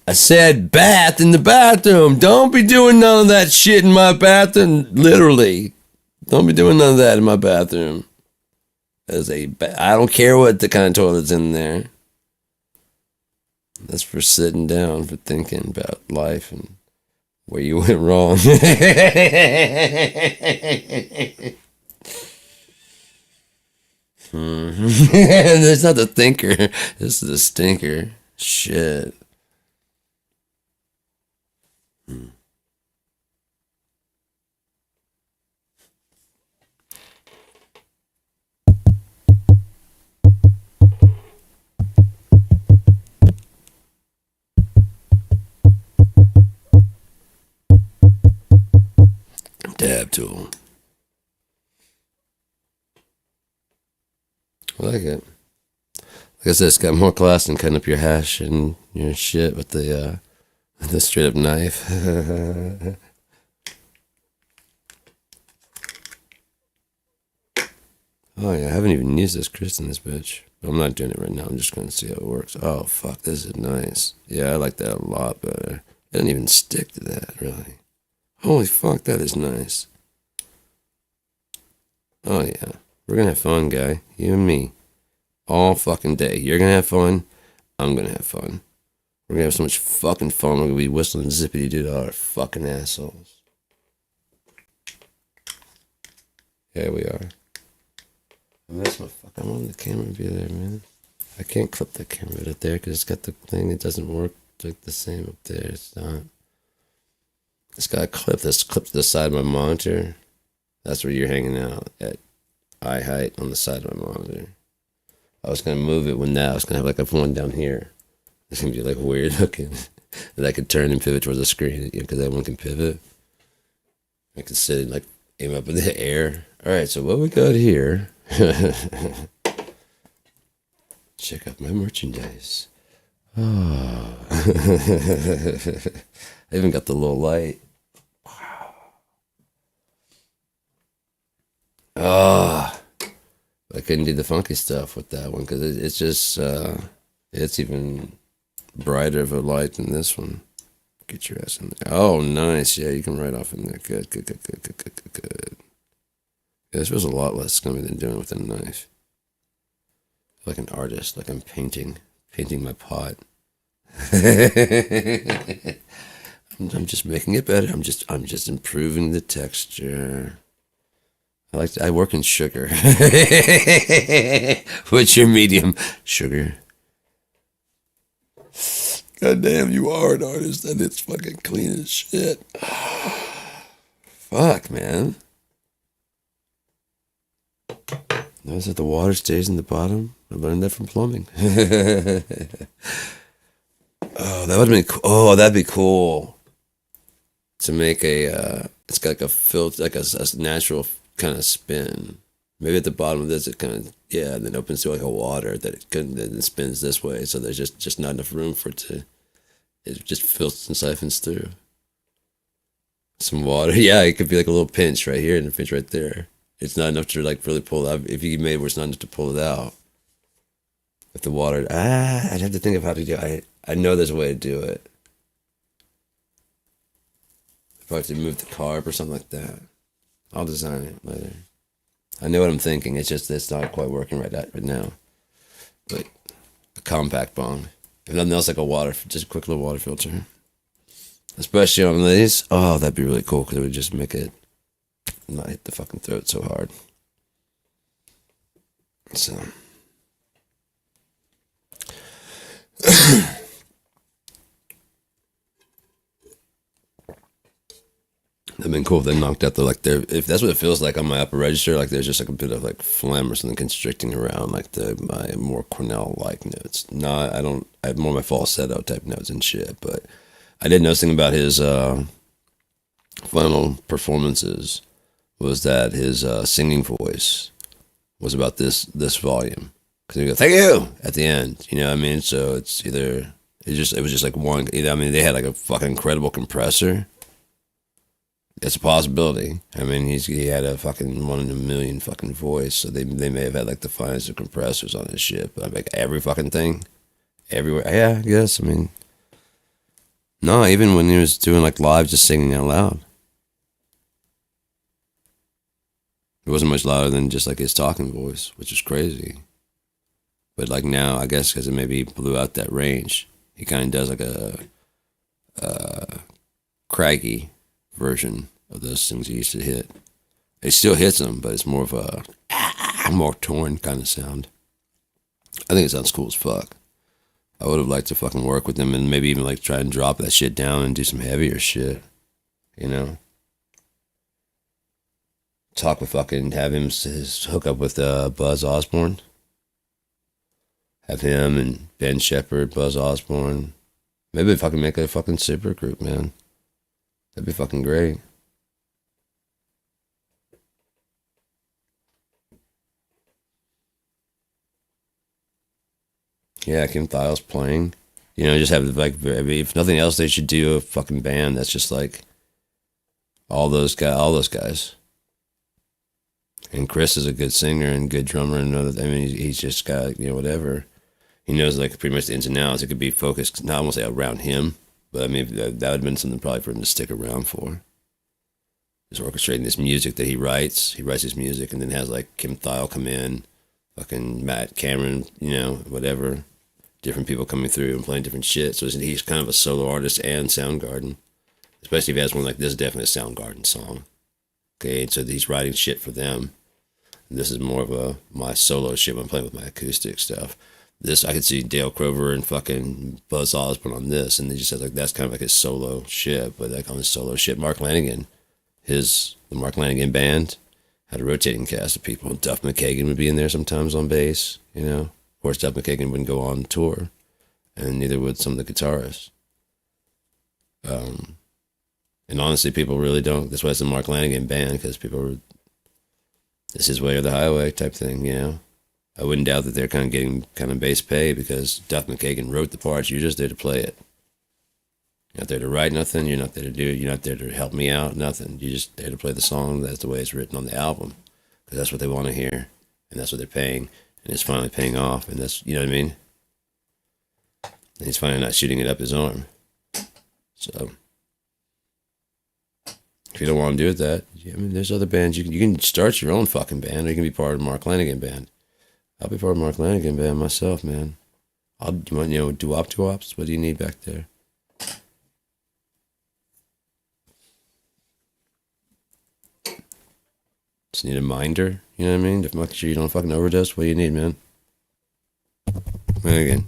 I said bath in the bathroom. Don't be doing none of that shit in my bathroom. Literally. Don't be doing none of that in my bathroom. I don't care what the kind of toilet's in there. That's for sitting down, for thinking about life and where you went wrong. That's not the thinker. This is the stinker. Shit. Dab tool. I like it. Like I said, it's got more class than cutting up your hash and your shit with the straight up knife. Oh yeah, I haven't even used this Chris in this bitch. I'm not doing it right now. I'm just going to see how it works. Oh fuck, this is nice. Yeah, I like that a lot better. It doesn't even stick to that, really. Holy fuck, that is nice. Oh yeah, we're gonna have fun, guy. You and me, all fucking day. You're gonna have fun. I'm gonna have fun. We're gonna have so much fucking fun. We're gonna be whistling zippity doo to our fucking assholes. Yeah, we are. I miss my fuck. I want the camera to be there, man. I can't clip the camera up there because it's got the thing that doesn't work like the same up there. It's not. It's got a clip that's clipped to the side of my monitor. That's where you're hanging out at eye height on the side of my monitor. I was gonna move it when I was gonna have like a one down here. It's gonna be like weird looking. That I could turn and pivot towards the screen, because that one can pivot. I could sit and like aim up in the air. All right, so what we got here? Check out my merchandise. Oh. I even got the little light. Wow. Oh. I couldn't do the funky stuff with that one because it's just, it's even brighter of a light than this one. Get your ass in there. Oh, nice. Yeah, you can write off in there. Good. Yeah, this was a lot less scummy than doing it with a knife. Like an artist, like I'm painting my pot. I'm just making it better. I'm just improving the texture. I work in sugar. What's your medium? Sugar. God damn, you are an artist and it's fucking clean as shit. Fuck, man. Notice that the water stays in the bottom? I learned that from plumbing. Oh, that would have been cool. Oh, that'd be cool. To make it's got like a filter, like a natural kind of spin. Maybe at the bottom of this, it kind of, yeah, and then opens to like a water that it couldn't, then it spins this way. So there's just not enough room for it to, it just filters and siphons through. Some water. Yeah, it could be like a little pinch right here and a pinch right there. It's not enough to like really pull it out. If you made it where it's not enough to pull it out. If the water, I'd have to think of how to do it. I know there's a way to do it. Probably have to move the carb or something like that. I'll design it later. I know what I'm thinking. It's just it's not quite working right now. But a compact bong. If nothing else, like a water, just a quick little water filter. Especially on these. Oh, that'd be really cool because it would just make it not hit the fucking throat so hard. So. It'd been cool if they knocked out the like there if that's what it feels like on my upper register, like there's just like a bit of like phlegm or something constricting around like my more Cornell like notes. No, I have more my falsetto type notes and shit, but I did know something about his final performances was that his singing voice was about this volume. Because he go, thank you at the end. You know what I mean? So it's either it was just like one. I mean, they had like a fucking incredible compressor. It's a possibility. I mean, he had a fucking 1 in a million fucking voice, so they may have had like the finest of compressors on his shit. But like every fucking thing, everywhere. Yeah, I guess. I mean, no, even when he was doing like live, just singing out loud, it wasn't much louder than just like his talking voice, which is crazy. But like now, I guess because it maybe blew out that range, he kind of does like a craggy version of those things he used to hit. He still hits them, but it's more of a more torn kind of sound. I think it sounds cool as fuck. I would have liked to fucking work with him and maybe even like try and drop that shit down and do some heavier shit. You know? Talk with fucking, have him his hook up with Buzz Osborne. Have him and Ben Shepherd, Buzz Osborne. Maybe if I can make a fucking super group, man. That'd be fucking great. Yeah, Kim Thile's playing. You know, just have like, I mean, if nothing else, they should do a fucking band that's just like all those guys. And Chris is a good singer and good drummer and other. I mean, he's just got whatever. He knows like pretty much the ins and outs. It could be focused not only around him, but I mean that would have been something probably for him to stick around for. Just orchestrating this music that he writes. He writes his music and then has like Kim Thile come in, fucking Matt Cameron, whatever. Different people coming through and playing different shit. So he's kind of a solo artist and Soundgarden. Especially if he has one like this, is definitely a Soundgarden song. Okay, so he's writing shit for them. And this is more of my solo shit when I'm playing with my acoustic stuff. This I could see Dale Crover and fucking Buzz Osborne on this, and they just said like that's kind of like his solo shit. But like on his solo shit, Mark Lanigan, the Mark Lanigan band had a rotating cast of people. Duff McKagan would be in there sometimes on bass. Of course, Duff McKagan wouldn't go on tour, and neither would some of the guitarists. And honestly, people really don't. That's why it's a Mark Lanigan band, because it's his way or the highway type thing. I wouldn't doubt that they're kind of getting kind of base pay because Duff McKagan wrote the parts. You're just there to play it. You're not there to write nothing. You're not there to do it. You're not there to help me out. Nothing. You're just there to play the song. That's the way it's written on the album, because that's what they want to hear, and that's what they're paying, and it's finally paying off. And that's what I mean. And he's finally not shooting it up his arm. So if you don't want to do that, I mean, there's other bands. You can start your own fucking band, or you can be part of Mark Lanigan band. I'll be part of Mark Lanigan band myself, man. You want, doo-wops? What do you need back there? Just need a minder, you know what I mean? To make sure you don't fucking overdose. What do you need, man? Lanigan,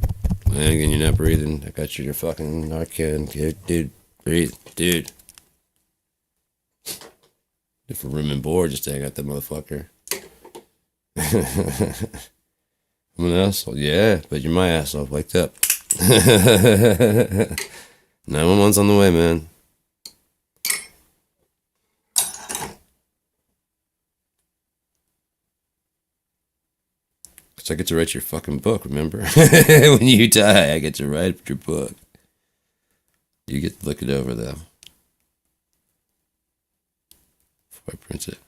you're not breathing. I got you in your fucking Narcan. Dude, breathe. Dude. If a room and board, just hang out that motherfucker. I'm an asshole. Yeah, but you're my asshole. Wake up. 911's on the way, man. Because I get to write your fucking book, remember? When you die, I get to write your book. You get to look it over, though. Before I print it.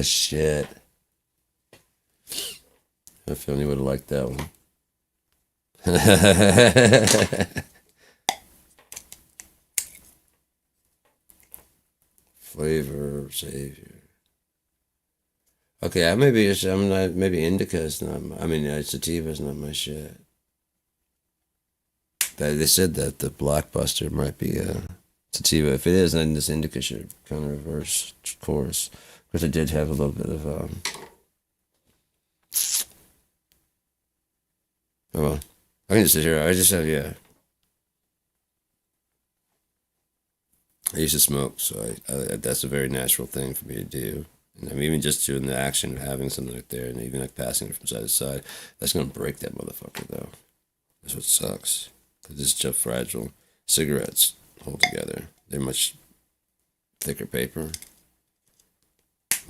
Shit. film. You would have liked that one. Flavor Savior. Okay, I'm not. Maybe indica's not. Sativa's not my shit. They said that the Blockbuster might be sativa. If it is, then this indica should kind of reverse course, because it did have a little bit of oh well, I can just sit here. I just have I used to smoke, so I that's a very natural thing for me to do. And I'm even just doing the action of having something like there, and even like passing it from side to side. That's gonna break that motherfucker though. That's what sucks. They're just so fragile. Cigarettes hold together. They're much thicker paper.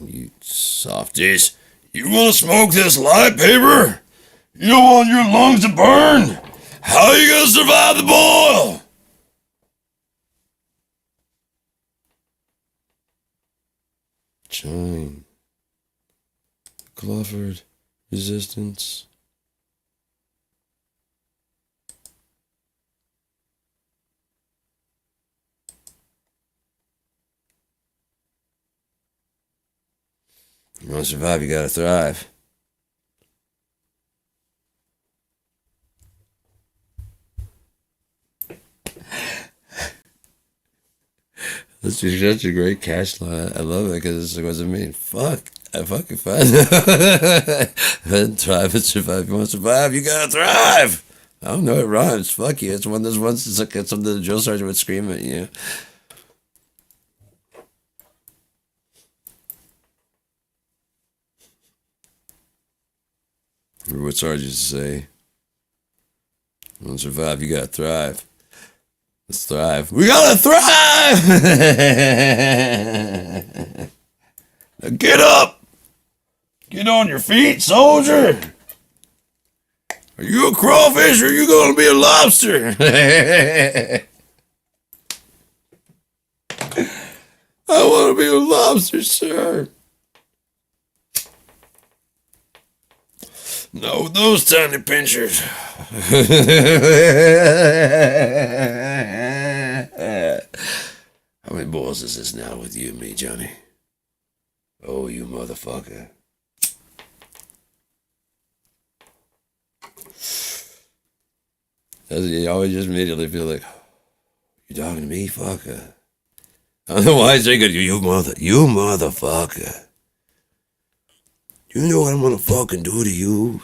You softies. You want to smoke this light paper? You don't want your lungs to burn? How are you going to survive the boil? Chine. Clifford. Resistance. You want to survive, you gotta thrive. That's such a great cash line. I love it because it doesn't mean fuck. I fucking find thrive and survive. You want to survive, you gotta thrive. I don't know, it rhymes. Fuck you. It's one of those ones. It's like something the drill sergeant would scream at you. Remember what Sarge used to say? You want to survive, you gotta thrive. Let's thrive. We gotta thrive! Now get up! Get on your feet, soldier! Are you a crawfish or are you gonna be a lobster? I wanna be a lobster, sir. No, those tiny pinchers. How many balls is this now with you and me, Johnny? Oh, you motherfucker. You always just immediately feel like, you're talking to me, fucker. I don't know why I say it, you motherfucker. You know what I'm gonna fucking do to you?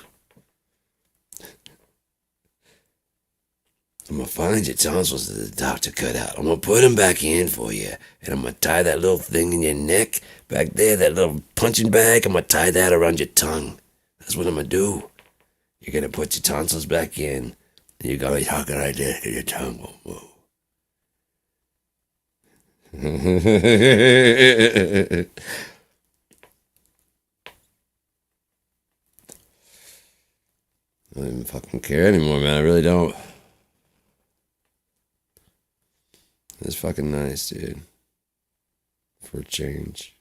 I'm gonna find your tonsils that the doctor cut out. I'm gonna put them back in for you. And I'm gonna tie that little thing in your neck back there, that little punching bag. I'm gonna tie that around your tongue. That's what I'm gonna do. You're gonna put your tonsils back in. And you're gonna talk like this, and your tongue won't move. I don't even fucking care anymore, man. I really don't. It's fucking nice, dude. For a change.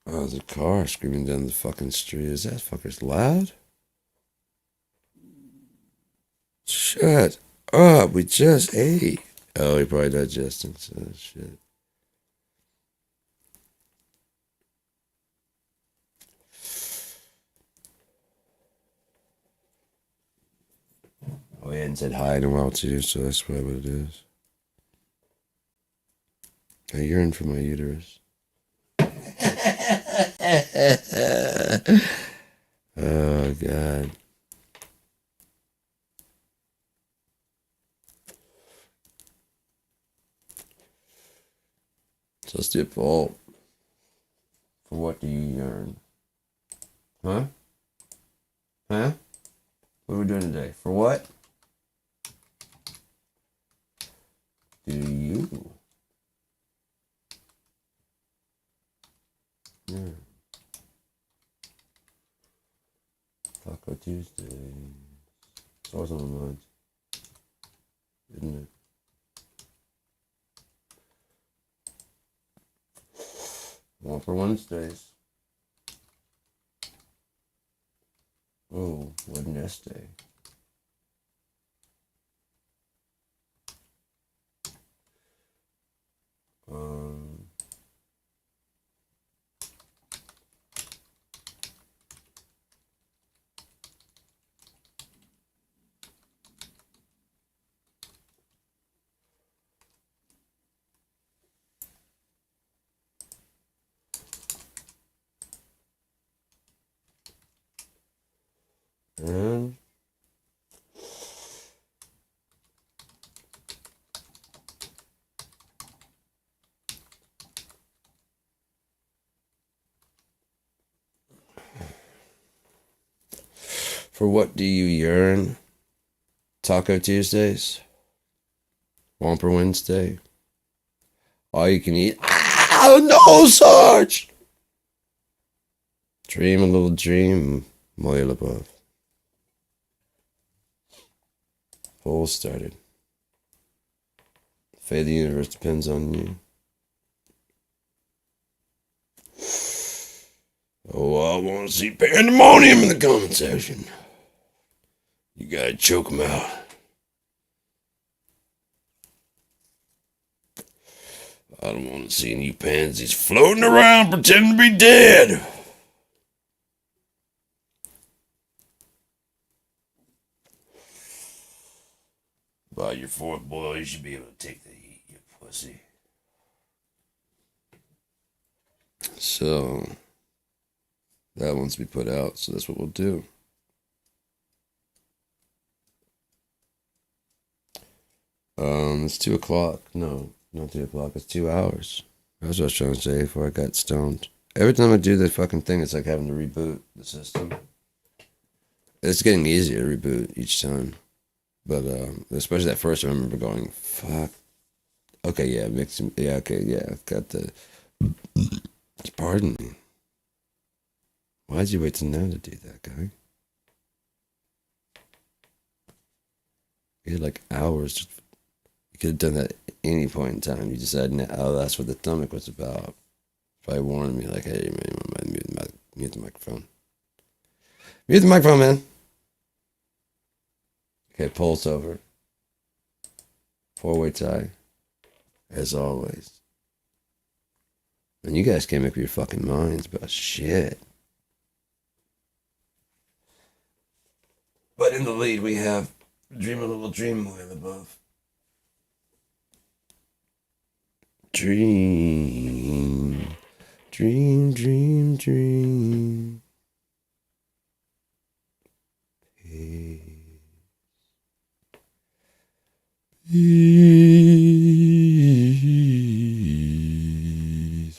Oh, there's a car screaming down the fucking street. Is that fucker's loud? Shut up. We just ate. Oh, he probably digesting. So shit. Oh, he hadn't said hi in a while, too, so that's probably what it is. I yearn for my uterus. Oh, God. So let's do it, Paul. For what do you yearn? Huh? Huh? What are we doing today? For what do you yearn? Taco Tuesday. It's always on my mind, isn't it? Whopper Wednesdays. Oh, Wednesday. Um, and for what do you yearn? Taco Tuesdays? Whopper Wednesday? All you can eat? Oh no, Sarge! Dream a little dream, Moya LaBeouf. Whole started. Fate of the universe depends on you. Oh, I want to see pandemonium in the comment section. You gotta choke them out. I don't want to see any pansies floating around pretending to be dead. By your fourth boil, you should be able to take the heat, you pussy. So, that wants to be put out, so that's what we'll do. It's 2 o'clock. No, not 2 o'clock. It's 2 hours. That's what I was trying to say before I got stoned. Every time I do the fucking thing, it's like having to reboot the system. It's getting easier to reboot each time. But, especially that first, I remember going, fuck. Okay, yeah, mixing. Yeah, okay, yeah. Got the. Pardon me. Why'd you wait till now to do that, guy? You had like hours. You could have done that at any point in time. You decided, oh, that's what the stomach was about. Probably warned me, like, hey, man, mute the microphone. Mute the microphone, man. Okay, pulse over. 4-way tie. As always. And you guys can't make up your fucking minds about shit. But in the lead, we have Dream a Little Dream, Moya LaBeouf. Dream, dream, dream, dream. Peace.